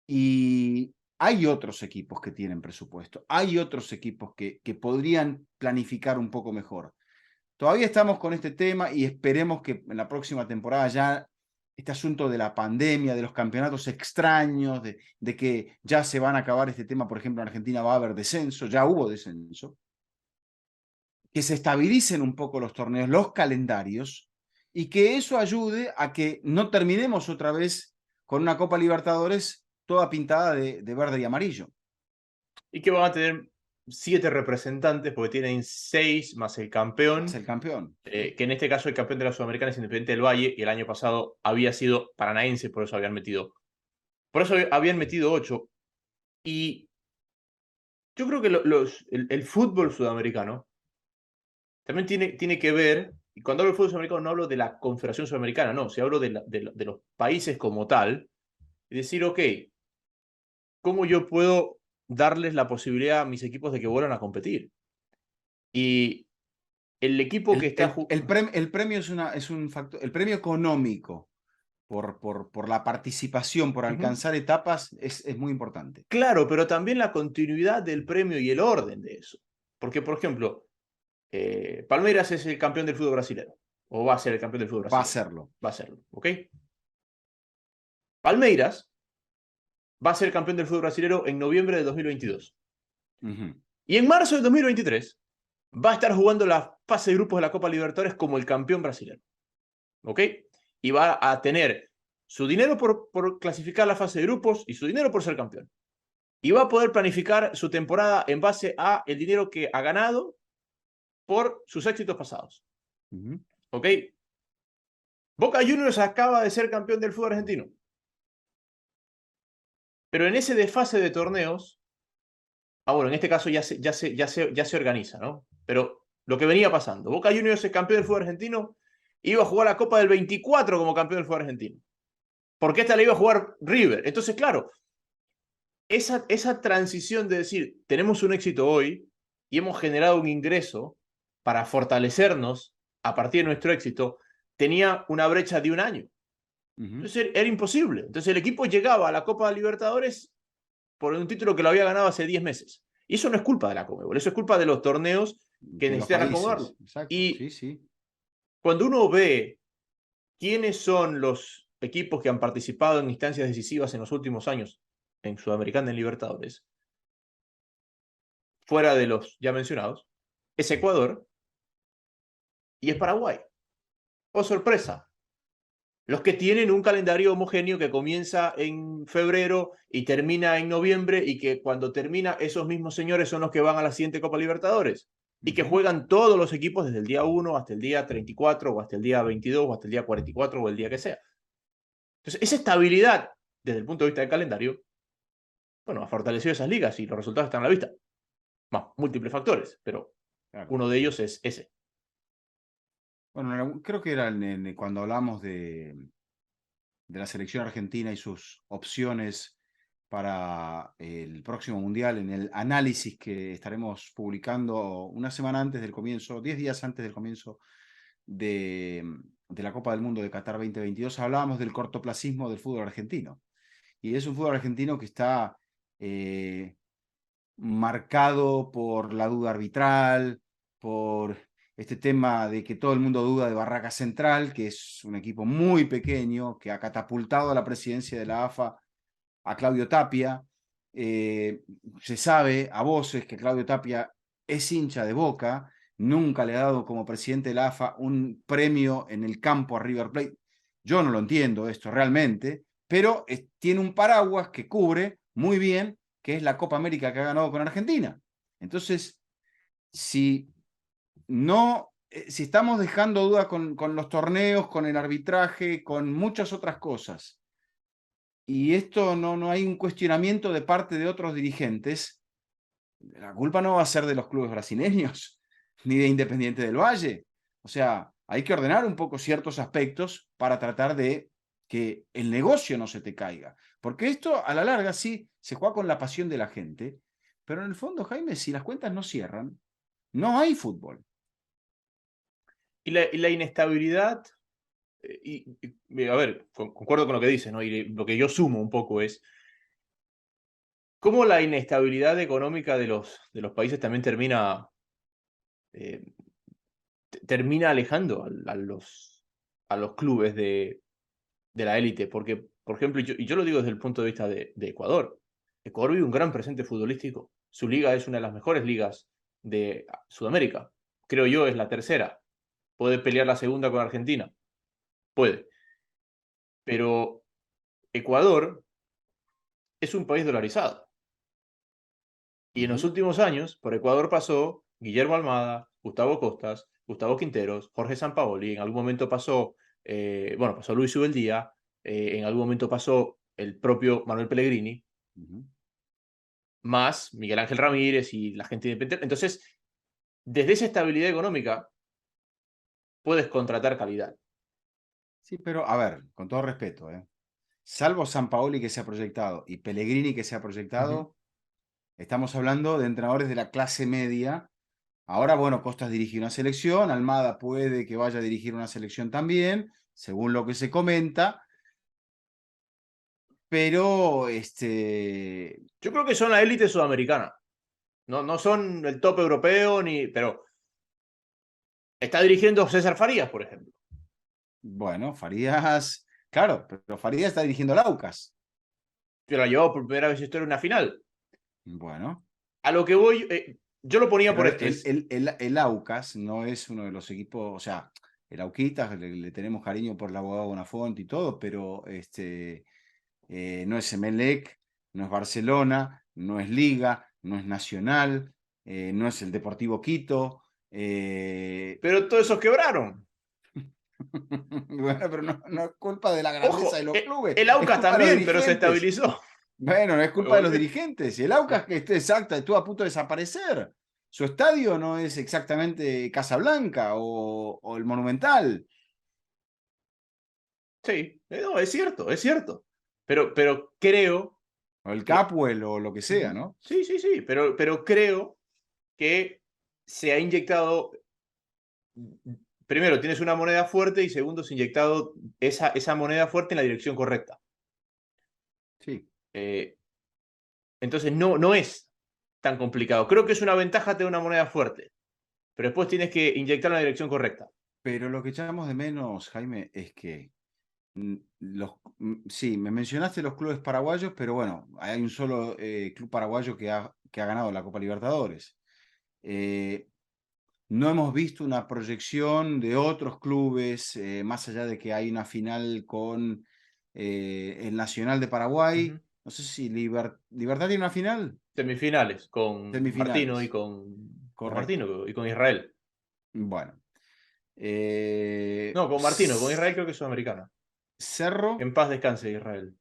Y hay otros equipos que tienen presupuesto. Hay otros equipos que podrían planificar un poco mejor. Todavía estamos con este tema y esperemos que en la próxima temporada ya este asunto de la pandemia, de los campeonatos extraños, de que ya se van a acabar este tema, por ejemplo, en Argentina va a haber descenso, ya hubo descenso, que se estabilicen un poco los torneos, los calendarios, y que eso ayude a que no terminemos otra vez con una Copa Libertadores toda pintada de verde y amarillo. Y que van a tener 7 representantes, porque tienen 6 más el campeón. Es el campeón. Que en este caso el campeón de la Sudamericana es Independiente del Valle, y el año pasado había sido Paranaense, por eso habían metido 8. Y yo creo que el fútbol sudamericano también tiene que ver, y cuando hablo del fútbol sudamericano no hablo de la Confederación Sudamericana, no, si hablo de los países como tal, y decir, ok, ¿cómo yo puedo darles la posibilidad a mis equipos de que vuelvan a competir? Y el equipo que está... El premio es un factor, el premio económico por la participación, por alcanzar etapas, es muy importante. Claro, pero también la continuidad del premio y el orden de eso. Porque, por ejemplo, Palmeiras es el campeón del fútbol brasileño, o va a ser el campeón del fútbol brasileño. Va a serlo. Va a serlo, ¿ok? Palmeiras va a ser campeón del fútbol brasileño en noviembre de 2022. Y en marzo de 2023 va a estar jugando la fase de grupos de la Copa Libertadores como el campeón brasileño. ¿Ok? Y va a tener su dinero por clasificar la fase de grupos y su dinero por ser campeón. Y va a poder planificar su temporada en base a el dinero que ha ganado por sus éxitos pasados. ¿Ok? Boca Juniors acaba de ser campeón del fútbol argentino. Pero en ese desfase de torneos, bueno, en este caso ya se organiza, ¿no? Pero lo que venía pasando, Boca Juniors es campeón del fútbol argentino, iba a jugar la Copa del 24 como campeón del fútbol argentino. Porque esta la iba a jugar River. Entonces, claro, esa transición de decir, tenemos un éxito hoy y hemos generado un ingreso para fortalecernos a partir de nuestro éxito, tenía una brecha de un año. Entonces era imposible. Entonces el equipo llegaba a la Copa Libertadores por un título que lo había ganado hace 10 meses. Y eso no es culpa de la Conmebol, eso es culpa de los torneos que necesitan acomodarlo. Exacto. Y sí. Cuando uno ve quiénes son los equipos que han participado en instancias decisivas en los últimos años en Sudamericana, en Libertadores, fuera de los ya mencionados, es Ecuador y es Paraguay. ¡Oh, sorpresa! Los que tienen un calendario homogéneo que comienza en febrero y termina en noviembre, y que cuando termina, esos mismos señores son los que van a la siguiente Copa Libertadores y que juegan todos los equipos desde el día 1 hasta el día 34 o hasta el día 22 o hasta el día 44 o el día que sea. Entonces, esa estabilidad desde el punto de vista del calendario, bueno, ha fortalecido esas ligas y los resultados están a la vista. Más múltiples factores, pero claro, uno de ellos es ese. Bueno, creo que era cuando hablamos de la selección argentina y sus opciones para el próximo Mundial, en el análisis que estaremos publicando una semana antes del comienzo, 10 días antes del comienzo de la Copa del Mundo de Qatar 2022, hablábamos del cortoplacismo del fútbol argentino. Y es un fútbol argentino que está marcado por la duda arbitral, por este tema de que todo el mundo duda de Barraca Central, que es un equipo muy pequeño, que ha catapultado a la presidencia de la AFA a Claudio Tapia. Se sabe a voces que Claudio Tapia es hincha de Boca, nunca le ha dado como presidente de la AFA un premio en el campo a River Plate. Yo no lo entiendo esto realmente, pero tiene un paraguas que cubre muy bien, que es la Copa América que ha ganado con Argentina. Entonces, si estamos dejando dudas con los torneos, con el arbitraje, con muchas otras cosas, y esto no hay un cuestionamiento de parte de otros dirigentes, la culpa no va a ser de los clubes brasileños, ni de Independiente del Valle. O sea, hay que ordenar un poco ciertos aspectos para tratar de que el negocio no se te caiga. Porque esto, a la larga, sí, se juega con la pasión de la gente, pero en el fondo, Jaime, si las cuentas no cierran, no hay fútbol. Y la inestabilidad, a ver, concuerdo con lo que dices, ¿no? Y lo que yo sumo un poco es cómo la inestabilidad económica de los países también termina alejando a los clubes de la élite. Porque, por ejemplo, y yo lo digo desde el punto de vista de Ecuador. Ecuador vive un gran presente futbolístico. Su liga es una de las mejores ligas de Sudamérica. Creo yo es la tercera. Puede pelear la segunda con Argentina. Puede. Pero Ecuador es un país dolarizado. Y en los últimos años, por Ecuador pasó Guillermo Almada, Gustavo Costas, Gustavo Quinteros, Jorge Sampaoli, en algún momento pasó, pasó Luis Ubeldía, en algún momento pasó el propio Manuel Pellegrini, más Miguel Ángel Ramírez y la gente independiente. Entonces, desde esa estabilidad económica, puedes contratar calidad. Sí, pero a ver, con todo respeto, salvo Sampaoli que se ha proyectado y Pellegrini que se ha proyectado, estamos hablando de entrenadores de la clase media. Ahora, bueno, Costas dirige una selección, Almada puede que vaya a dirigir una selección también, según lo que se comenta, pero yo creo que son la élite sudamericana. No son el top europeo, pero está dirigiendo César Farías, por ejemplo. Bueno, Farías Claro, pero Farías está dirigiendo al Aucas. Pero la llevó por primera vez en historia a una final. Bueno. A lo que voy, yo lo ponía Pero por esto. el Aucas no es uno de los equipos, o sea, el Auquitas, le tenemos cariño por el abogado Bonafont y todo, pero no es Emelec, no es Barcelona, no es Liga, no es Nacional, no es el Deportivo Quito. Pero todos esos quebraron. Bueno, pero no es culpa de la grandeza Ojo, de los clubes. el Es Aucas culpa de los también, pero se dirigentes. estabilizó. Bueno, no es culpa de los dirigentes. Y el Aucas, que esté exacta, estuvo a punto de desaparecer. Su estadio no es exactamente Casablanca o el Monumental. Sí, no, es cierto, es cierto. Pero creo O el que... Capwell o lo que sea, ¿no? Sí, sí, sí, pero creo que se ha inyectado... Primero, tienes una moneda fuerte y segundo, se ha inyectado esa moneda fuerte en la dirección correcta. Sí. Entonces no es tan complicado. Creo que es una ventaja tener una moneda fuerte, pero después tienes que inyectar en la dirección correcta. Pero lo que echamos de menos, Jaime, es que sí, me mencionaste los clubes paraguayos, pero bueno, hay un solo club paraguayo que ha ganado la Copa Libertadores. No hemos visto una proyección de otros clubes, más allá de que hay una final con el Nacional de Paraguay. No sé si Libertad tiene una final. Semifinales con Martino y Semifinales. con Correcto. Martino y con Israel. Bueno. No, con Martino, con Israel creo que es sudamericana. Cerro. En paz descanse Israel.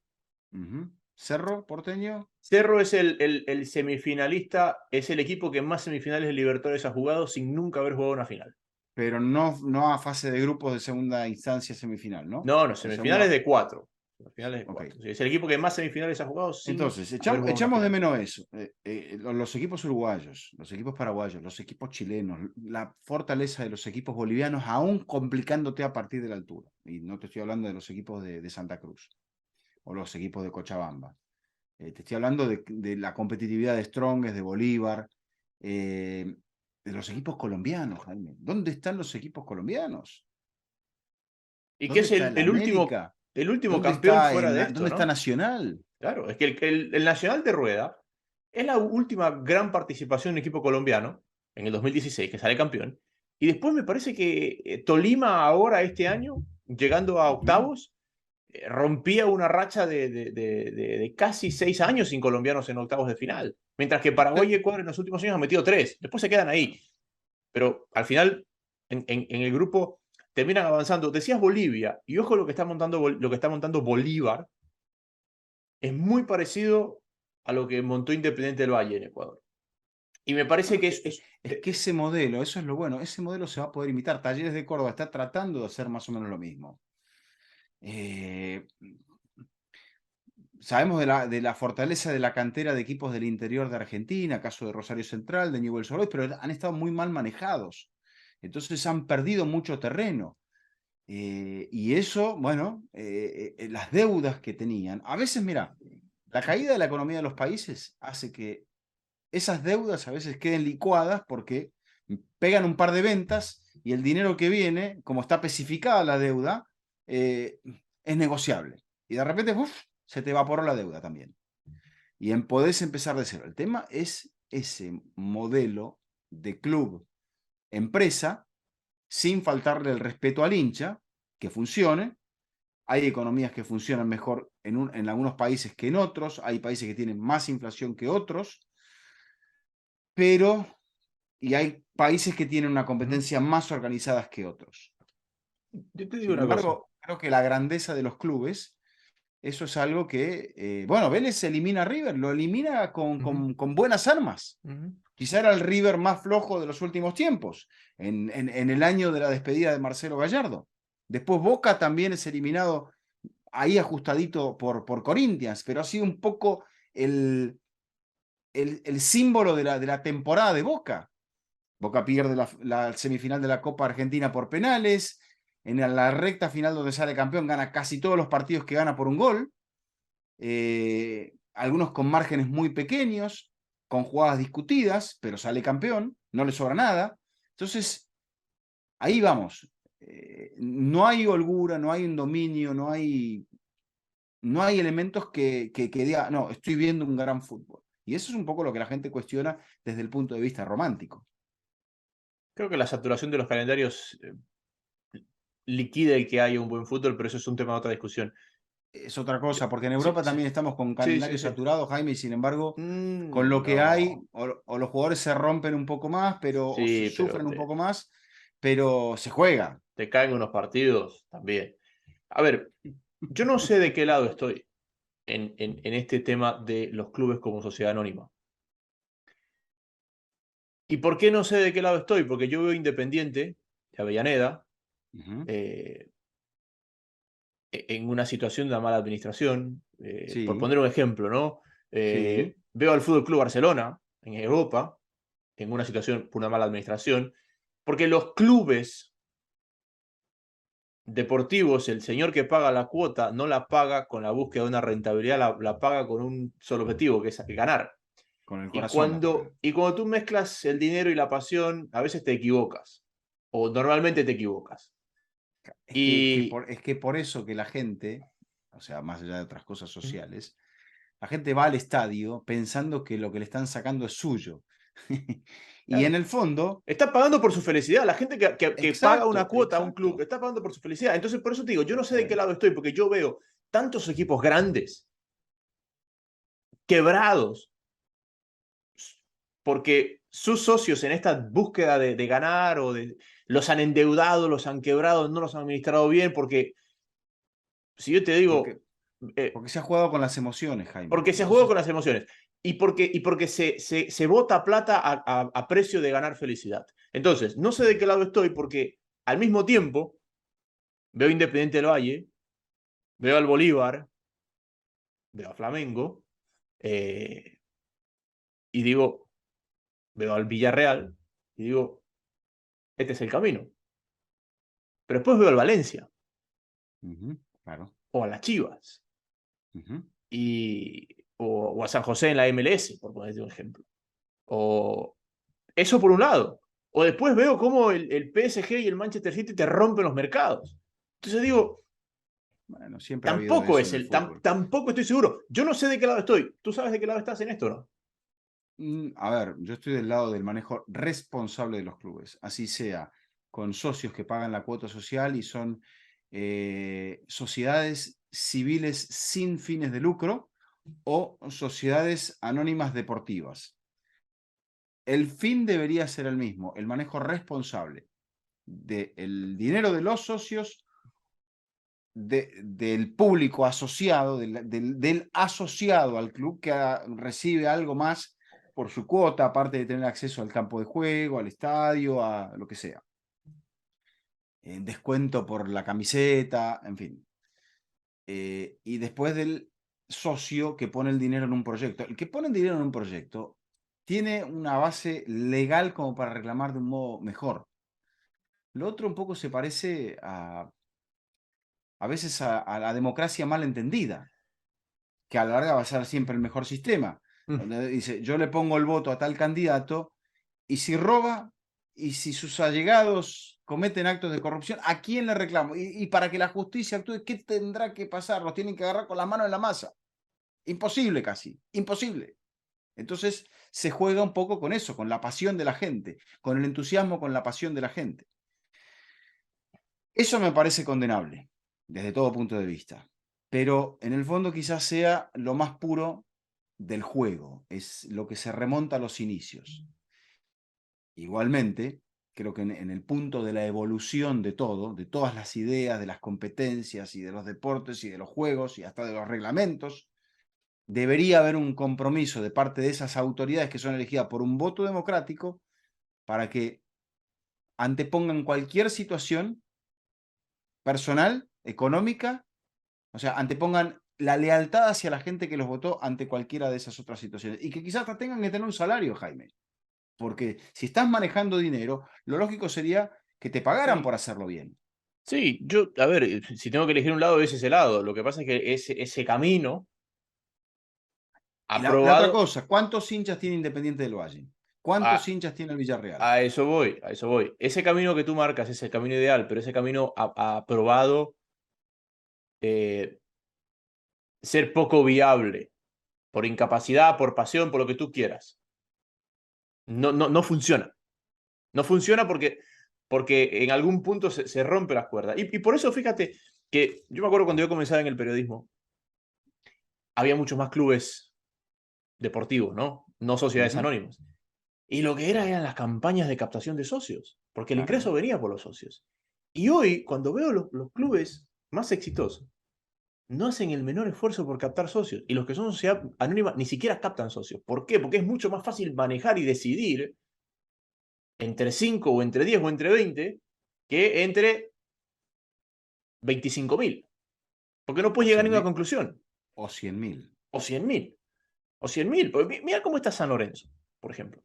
Cerro, porteño. Cerro es el semifinalista, es el equipo que más semifinales de Libertadores ha jugado sin nunca haber jugado una final. Pero no a fase de grupos de segunda instancia semifinal, ¿no? No, semifinales de 4. Semifinales de 4. Okay. Sí, es el equipo que más semifinales ha jugado sin Entonces, haber jugado echamos de una final. menos eso. Los equipos uruguayos, los equipos paraguayos, los equipos chilenos, la fortaleza de los equipos bolivianos, aún complicándote a partir de la altura. Y no te estoy hablando de los equipos de Santa Cruz o los equipos de Cochabamba. Te estoy hablando de la competitividad de Strongest, de Bolívar, de los equipos colombianos, Jaime. ¿Dónde están los equipos colombianos? Y que ¿Dónde es está el América? el último ¿Dónde campeón está, fuera de esto, ¿dónde está ¿no? Nacional? Claro, es que el Nacional de Rueda es la última gran participación en un equipo colombiano, en el 2016, que sale campeón. Y después me parece que Tolima ahora, este año, llegando a octavos, rompía una racha de casi 6 años sin colombianos en octavos de final. Mientras que Paraguay y Ecuador en los últimos años han metido 3. Después se quedan ahí. Pero al final, en el grupo, terminan avanzando. Decías Bolivia, y ojo lo que está montando Bolívar, es muy parecido a lo que montó Independiente del Valle en Ecuador. Y me parece que es que ese modelo, eso es lo bueno, ese modelo se va a poder imitar. Talleres de Córdoba está tratando de hacer más o menos lo mismo. Sabemos de la fortaleza de la cantera de equipos del interior de Argentina, caso de Rosario Central, de Newell's Old Boys, pero han estado muy mal manejados. Entonces han perdido mucho terreno. Y eso, bueno, las deudas que tenían. A veces, mira, la caída de la economía de los países hace que esas deudas a veces queden licuadas porque pegan un par de ventas y el dinero que viene, como está especificada la deuda, es negociable. Y de repente, se te evaporó la deuda también. Y podés empezar de cero. El tema es ese modelo de club empresa sin faltarle el respeto al hincha, que funcione. Hay economías que funcionan mejor en algunos países que en otros, hay países que tienen más inflación que otros, y hay países que tienen una competencia más organizadas que otros. Yo te digo Sin una cosa. embargo, creo que la grandeza de los clubes, eso es algo que, bueno, Vélez elimina a River, lo elimina con buenas armas. Quizá era el River más flojo de los últimos tiempos, en el año de la despedida de Marcelo Gallardo. Después Boca también es eliminado ahí ajustadito por Corinthians, pero ha sido un poco el símbolo de la temporada de Boca. Boca pierde la semifinal de la Copa Argentina por penales, en la recta final donde sale campeón gana casi todos los partidos que gana por un gol, algunos con márgenes muy pequeños, con jugadas discutidas, pero sale campeón, no le sobra nada. Entonces, ahí vamos. no hay holgura, no hay un dominio, no hay elementos que diga, no, estoy viendo un gran fútbol. Y eso es un poco lo que la gente cuestiona desde el punto de vista romántico. Creo que la saturación de los calendarios liquida el que haya un buen fútbol, pero eso es un tema de otra discusión. Es otra cosa, porque en Sí, Europa sí. también estamos con Sí, calendarios sí. saturados, Jaime, y sin embargo, con lo que No. hay, o los jugadores se rompen un poco más, o Sí, pero sufren un poco más, pero se juega. te caen unos partidos también. A ver, yo no sé de qué lado estoy en este tema de los clubes como sociedad anónima. ¿Y por qué no sé de qué lado estoy? Porque yo veo Independiente de Avellaneda en una situación de una mala administración. Por Sí, poner un ejemplo, ¿no? sí. Veo al Fútbol Club Barcelona en Europa en una situación por una mala administración. Porque los clubes deportivos, el señor que paga la cuota no la paga con la búsqueda de una rentabilidad, la paga con un solo objetivo, que es ganar. Con el Y corazón la pagan. cuando tú mezclas el dinero y la pasión, a veces te equivocas. O normalmente te equivocas. Es que por eso que la gente, o sea, más allá de otras cosas sociales, la gente va al estadio pensando que lo que le están sacando es suyo. Y en Claro, el fondo, está pagando por su felicidad. La gente que paga una exacto, cuota a un club está pagando por su felicidad. Entonces, por eso te digo, yo no sé de qué lado estoy, porque yo veo tantos equipos grandes, quebrados, porque sus socios en esta búsqueda de ganar los han endeudado, los han quebrado, no los han administrado bien, porque si yo te digo, porque, porque se ha jugado con las emociones, Jaime. porque se juega con las emociones y porque se bota plata a precio de ganar felicidad. Entonces, no sé de qué lado estoy porque al mismo tiempo veo Independiente del Valle, veo al Bolívar, veo a Flamengo y digo, veo al Villarreal y digo, este es el camino. Pero después veo al Valencia Claro. o a las Chivas o a San José en la MLS, por ponerte un ejemplo. O eso por un lado. O después veo cómo el PSG y el Manchester City te rompen los mercados. Entonces digo, Bueno, siempre ha habido tampoco eso es en el el, fútbol. tampoco estoy seguro. Yo no sé de qué lado estoy. ¿Tú sabes de qué lado estás en esto, no? A ver, yo estoy del lado del manejo responsable de los clubes, así sea con socios que pagan la cuota social y son sociedades civiles sin fines de lucro o sociedades anónimas deportivas. El fin debería ser el mismo, el manejo responsable del dinero de los socios, del público asociado, del asociado al club que recibe algo más por su cuota, aparte de tener acceso al campo de juego, al estadio, a lo que sea. Descuento por la camiseta, en fin. Y después del socio que pone el dinero en un proyecto. El que pone el dinero en un proyecto tiene una base legal como para reclamar de un modo mejor. Lo otro un poco se parece a veces a la democracia mal entendida, que a la larga va a ser siempre el mejor sistema, donde dice, yo le pongo el voto a tal candidato y si roba y si sus allegados cometen actos de corrupción, ¿a quién le reclamo? Y para que la justicia actúe, ¿qué tendrá que pasar? Los tienen que agarrar con las manos en la masa. Imposible casi, imposible. Entonces se juega un poco con eso, con la pasión de la gente, con el entusiasmo, con la pasión de la gente. Eso me parece condenable, desde todo punto de vista. Pero en el fondo quizás sea lo más puro del juego, es lo que se remonta a los inicios. Igualmente, creo que en el punto de la evolución de todo, de todas las ideas, de las competencias y de los deportes y de los juegos y hasta de los reglamentos, debería haber un compromiso de parte de esas autoridades que son elegidas por un voto democrático para que antepongan cualquier situación personal, económica, o sea, antepongan la lealtad hacia la gente que los votó ante cualquiera de esas otras situaciones. Y que quizás hasta tengan que tener un salario, Jaime. Porque si estás manejando dinero, lo lógico sería que te pagaran por hacerlo bien. Sí, yo, a ver, si tengo que elegir un lado, ese es ese lado. Lo que pasa es que ese camino Y la otra aprobado. cosa, ¿cuántos hinchas tiene Independiente del Valle? ¿Cuántos hinchas tiene el Villarreal? A eso voy, a eso voy. Ese camino que tú marcas es el camino ideal, pero ese camino ha probado ser poco viable, por incapacidad, por pasión, por lo que tú quieras. No funciona. No funciona porque en algún punto se rompe las cuerdas. Y por eso, fíjate, que yo me acuerdo cuando yo comenzaba en el periodismo, había muchos más clubes deportivos, ¿no? No sociedades anónimas. Y lo que eran las campañas de captación de socios, porque el ingreso venía por los socios. Y hoy, cuando veo los clubes más exitosos, no hacen el menor esfuerzo por captar socios. Y los que son sociedad anónima ni siquiera captan socios. ¿Por qué? Porque es mucho más fácil manejar y decidir entre 5 o entre 10 o entre 20 que entre 25.000. Porque no puedes llegar a ninguna conclusión. O 100.000. O 100.000. O 100.000. Mira cómo está San Lorenzo, por ejemplo.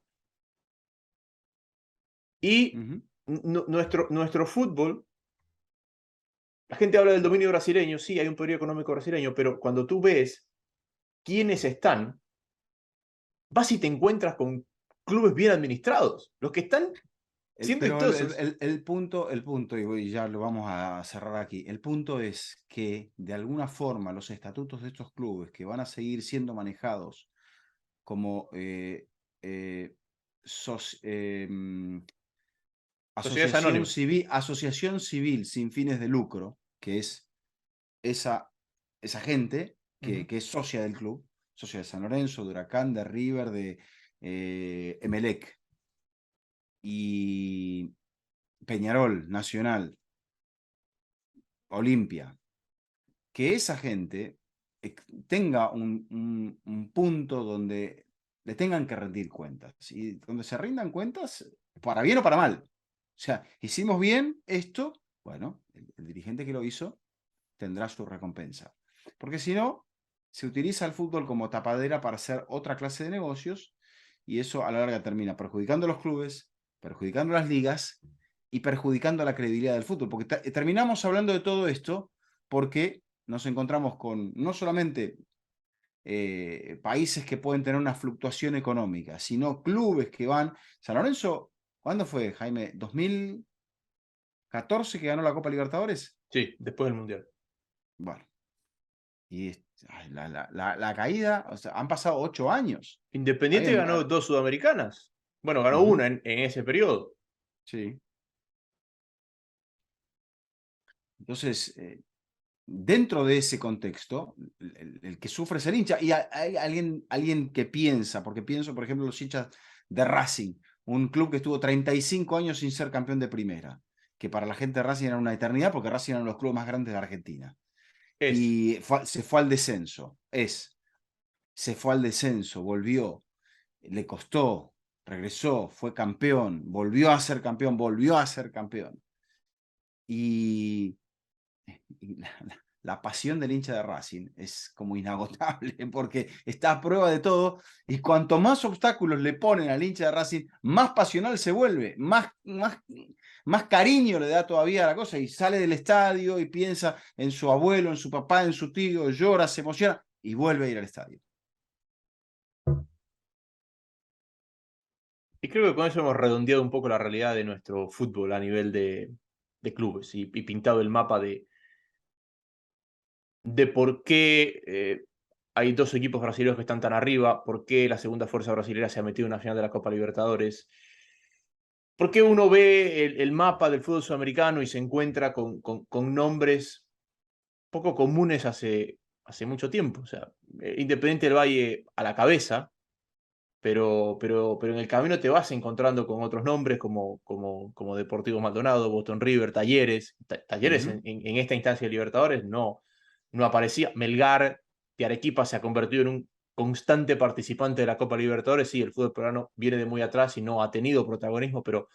Y nuestro fútbol, la gente habla del dominio brasileño, sí, hay un poder económico brasileño, pero cuando tú ves quiénes están, vas y te encuentras con clubes bien administrados. Los que están siendo Pero exitosos. el punto, y ya lo vamos a cerrar aquí, el punto es que de alguna forma los estatutos de estos clubes que van a seguir siendo manejados como Sociedades anónimas. asociación civil sin fines de lucro, que es esa gente que es socia del club, socia de San Lorenzo, de Huracán, de River, de Emelec y Peñarol, Nacional, Olimpia, que esa gente tenga un punto donde le tengan que rendir cuentas. Y donde se rindan cuentas, para bien o para mal. O sea, hicimos bien esto, bueno, el dirigente que lo hizo tendrá su recompensa. Porque si no, se utiliza el fútbol como tapadera para hacer otra clase de negocios y eso a la larga termina perjudicando a los clubes, perjudicando a las ligas y perjudicando a la credibilidad del fútbol. Porque terminamos hablando de todo esto porque nos encontramos con no solamente países que pueden tener una fluctuación económica, sino clubes que van. San Lorenzo, ¿cuándo fue, Jaime? ¿2014 que ganó la Copa Libertadores? Sí, después del Mundial. Bueno, y la caída, o sea, han pasado 8 años. Independiente ganó 2 sudamericanas. Bueno, ganó una en ese periodo. Sí. Entonces, dentro de ese contexto, el que sufre es el hincha. Y hay alguien que piensa, porque pienso, por ejemplo, los hinchas de Racing, un club que estuvo 35 años sin ser campeón de primera, que para la gente de Racing era una eternidad, porque Racing era uno de los clubes más grandes de Argentina. Y se fue al descenso. Se fue al descenso, volvió, le costó, regresó, fue campeón, volvió a ser campeón, volvió a ser campeón. Y la pasión del hincha de Racing es como inagotable porque está a prueba de todo y cuanto más obstáculos le ponen al hincha de Racing, más pasional se vuelve, más cariño le da todavía a la cosa y sale del estadio y piensa en su abuelo, en su papá, en su tío, llora, se emociona y vuelve a ir al estadio. Y creo que con eso hemos redondeado un poco la realidad de nuestro fútbol a nivel de clubes y pintado el mapa de por qué hay 2 equipos brasileños que están tan arriba, por qué la segunda fuerza brasileña se ha metido en una final de la Copa Libertadores, por qué uno ve el mapa del fútbol sudamericano y se encuentra con nombres poco comunes hace mucho tiempo. O sea, Independiente del Valle a la cabeza, pero en el camino te vas encontrando con otros nombres como Deportivo Maldonado, Boston River, Talleres. Talleres en esta instancia de Libertadores no aparecía. Melgar de Arequipa se ha convertido en un constante participante de la Copa Libertadores. Sí, el fútbol peruano viene de muy atrás y no ha tenido protagonismo, pero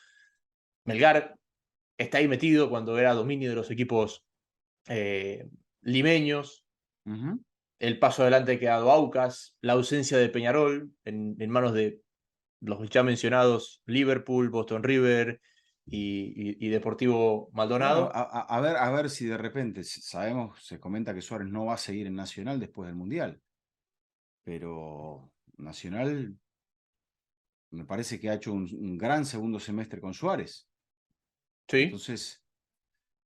Melgar está ahí metido cuando era dominio de los equipos limeños. El paso adelante que ha dado Aucas, la ausencia de Peñarol en manos de los ya mencionados Liverpool, Boston River y Deportivo Maldonado. Bueno, a ver si de repente, sabemos, se comenta que Suárez no va a seguir en Nacional después del Mundial, pero Nacional me parece que ha hecho un gran segundo semestre con Suárez. Sí. Entonces,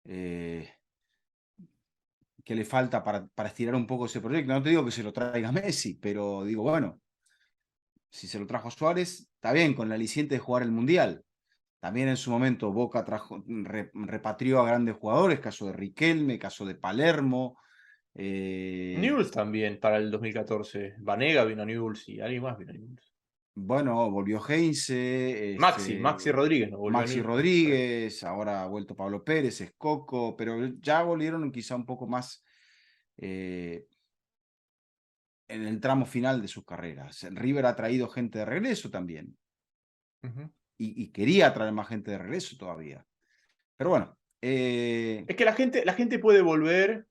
¿qué le falta para estirar un poco ese proyecto? No te digo que se lo traiga Messi, pero digo, bueno, si se lo trajo Suárez, está bien, con la aliciente de jugar el Mundial. También en su momento Boca repatrió a grandes jugadores, caso de Riquelme, caso de Palermo. Newell's también para el 2014. Vanega vino a Newell's y alguien más vino a Newell's. Bueno, volvió Heinze, Maxi Rodríguez no volvió a Maxi Newell's. Rodríguez, ahora ha vuelto Pablo Pérez, Escoco, pero ya volvieron quizá un poco más en el tramo final de sus carreras. River ha traído gente de regreso también. Uh-huh. Y quería traer más gente de regreso todavía. Pero bueno. Es que la gente puede volver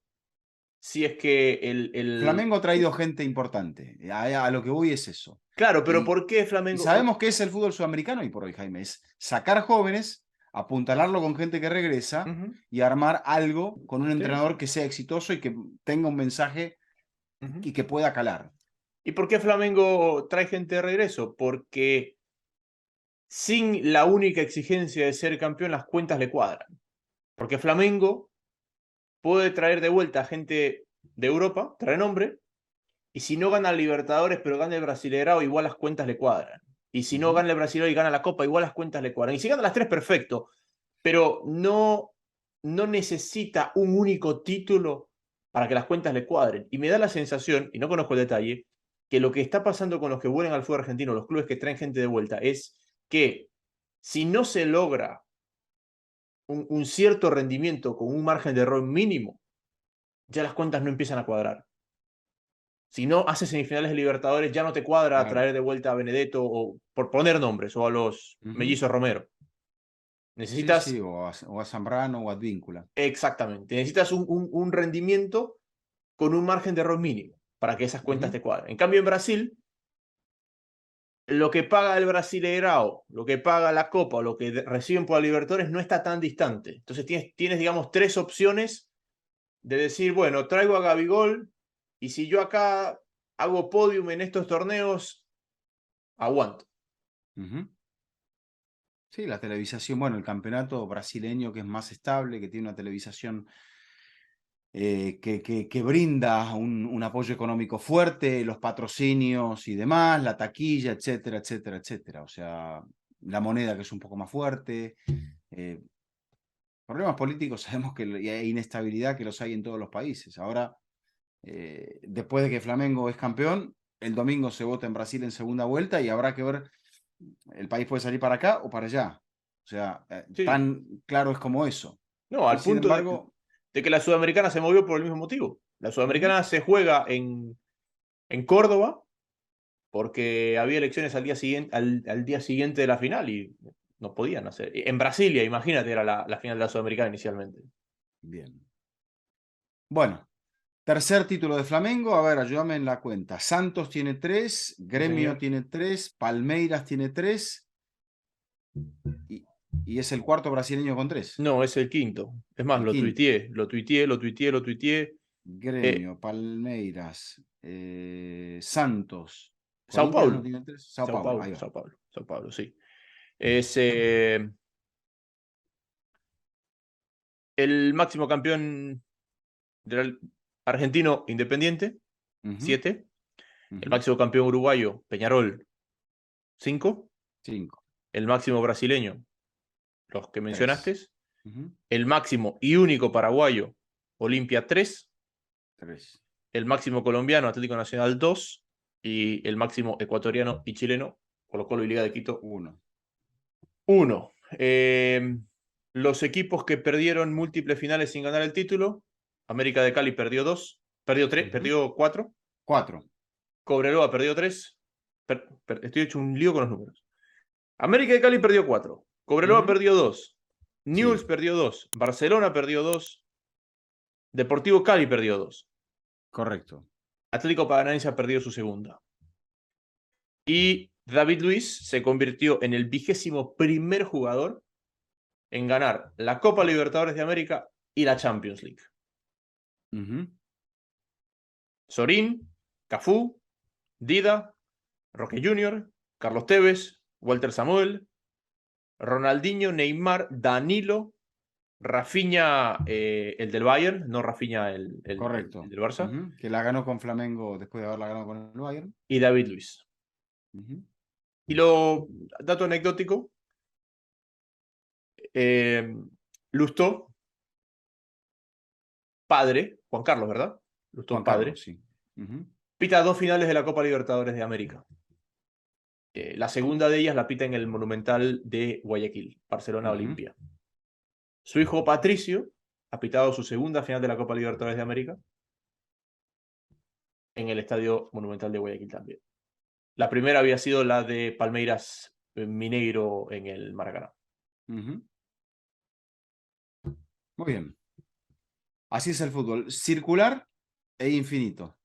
si es que el... Flamengo ha traído gente importante. A lo que voy es eso. Claro, pero Y, ¿por qué y Flamengo? sabemos que es el fútbol sudamericano y por hoy, Jaime, es sacar jóvenes, apuntalarlo con gente que regresa Uh-huh. y armar algo con un Sí. entrenador que sea exitoso y que tenga un mensaje Uh-huh. y que pueda calar. ¿Y por qué Flamengo trae gente de regreso? Porque sin la única exigencia de ser campeón, las cuentas le cuadran. Porque Flamengo puede traer de vuelta a gente de Europa, trae nombre, y si no gana el Libertadores, pero gana el Brasileirao, igual las cuentas le cuadran. Y si no gana el Brasileirao y gana la Copa, igual las cuentas le cuadran. Y si gana las tres, perfecto. Pero no necesita un único título para que las cuentas le cuadren. Y me da la sensación, y no conozco el detalle, que lo que está pasando con los que vuelven al fútbol argentino, los clubes que traen gente de vuelta, es que si no se logra un cierto rendimiento con un margen de error mínimo, ya las cuentas no empiezan a cuadrar. Si no haces semifinales de Libertadores, ya no te cuadra Claro. traer de vuelta a Benedetto, o por poner nombres, o a los mellizos Romero. Necesitas... Sí, o a Zambrano o a Advíncula. Exactamente. Necesitas un rendimiento con un margen de error mínimo para que esas cuentas te cuadren. En cambio, en Brasil, lo que paga el Brasileirao, lo que paga la Copa, o lo que reciben por la Libertadores no está tan distante. Entonces tienes, digamos, tres opciones de decir, bueno, traigo a Gabigol y si yo acá hago podium en estos torneos, aguanto. Sí, la televisación, bueno, el campeonato brasileño que es más estable, que tiene una televisación que brinda un apoyo económico fuerte, los patrocinios y demás, la taquilla, etcétera, etcétera, etcétera. O sea, la moneda que es un poco más fuerte. Problemas políticos sabemos que hay inestabilidad que los hay en todos los países. Ahora, después de que Flamengo es campeón, el domingo se vota en Brasil en segunda vuelta y habrá que ver, el país puede salir para acá o para allá. O sea, Sí. tan claro es como eso. No, al Y sin punto embargo, de que la Sudamericana se movió por el mismo motivo. La Sudamericana se juega en Córdoba porque había elecciones al día siguiente de la final y no podían hacer. En Brasilia, imagínate, era la final de la Sudamericana inicialmente. bien. Bueno, tercer título de Flamengo. A ver, ayúdame en la cuenta. Santos tiene 3, Gremio Señor. tiene 3, Palmeiras tiene 3 y es el cuarto brasileño con 3. No, es el quinto. Es más, El lo quinto. tuiteé. Gremio, Palmeiras, Santos. Sao Corinthians no Paulo. tiene 3. Sao Paulo, ahí va. Sao Paulo, sí. Es el máximo campeón del argentino Independiente, 7. El máximo campeón uruguayo, Peñarol, 5. 5. El máximo brasileño, los que mencionaste. 3. El máximo y único paraguayo, Olimpia, 3. 3. El máximo colombiano, Atlético Nacional, 2. Y el máximo ecuatoriano y chileno, Colo-Colo y Liga de Quito, 1. 1. Los equipos que perdieron múltiples finales sin ganar el título, América de Cali perdió 2, perdió 4. 4. Cobreloa perdió 3. Estoy hecho un lío con los números. América de Cali perdió 4. Cobreloa perdió 2. Newell's perdió 2. Barcelona perdió 2. Deportivo Cali perdió 2. Correcto. Atlético Paranaense ha perdido su segunda. Y David Luiz se convirtió en el 21º jugador en ganar la Copa Libertadores de América y la Champions League. Sorín, Cafú, Dida, Roque Jr., Carlos Tevez, Walter Samuel, Ronaldinho, Neymar, Danilo, Rafinha, el del Bayern, no Rafinha Correcto. el del Barça, Que la ganó con Flamengo después de haberla ganado con el Bayern. y David Luiz. Y lo dato anecdótico, Lustó, padre, Juan Carlos, ¿verdad? Lustó, Juan padre, Carlos, sí. pita 2 finales de la Copa Libertadores de América. La segunda de ellas la pita en el Monumental de Guayaquil, Barcelona Olimpia. Su hijo Patricio ha pitado su segunda final de la Copa Libertadores de América en el Estadio Monumental de Guayaquil también. La primera había sido la de Palmeiras Mineiro en el Maracaná. Muy bien. Así es el fútbol, circular e infinito.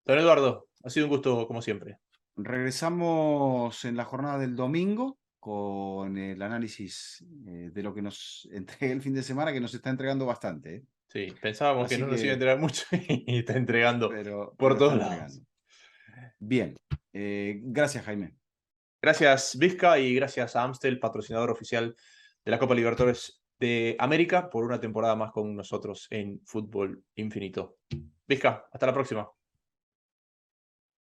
Don Eduardo, ha sido un gusto como siempre. Regresamos en la jornada del domingo con el análisis de lo que nos entrega el fin de semana, que nos está entregando bastante. Sí, pensábamos Así que no nos que- iba a entregar mucho y está entregando Pero por todos está lados. entregando. Bien, gracias Jaime. Gracias Vizca y gracias a Amstel, patrocinador oficial de la Copa Libertadores de América, por una temporada más con nosotros en Fútbol Infinito. Vizca, hasta la próxima.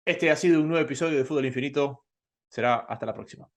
Este ha sido un nuevo episodio de Fútbol Infinito. Será hasta la próxima.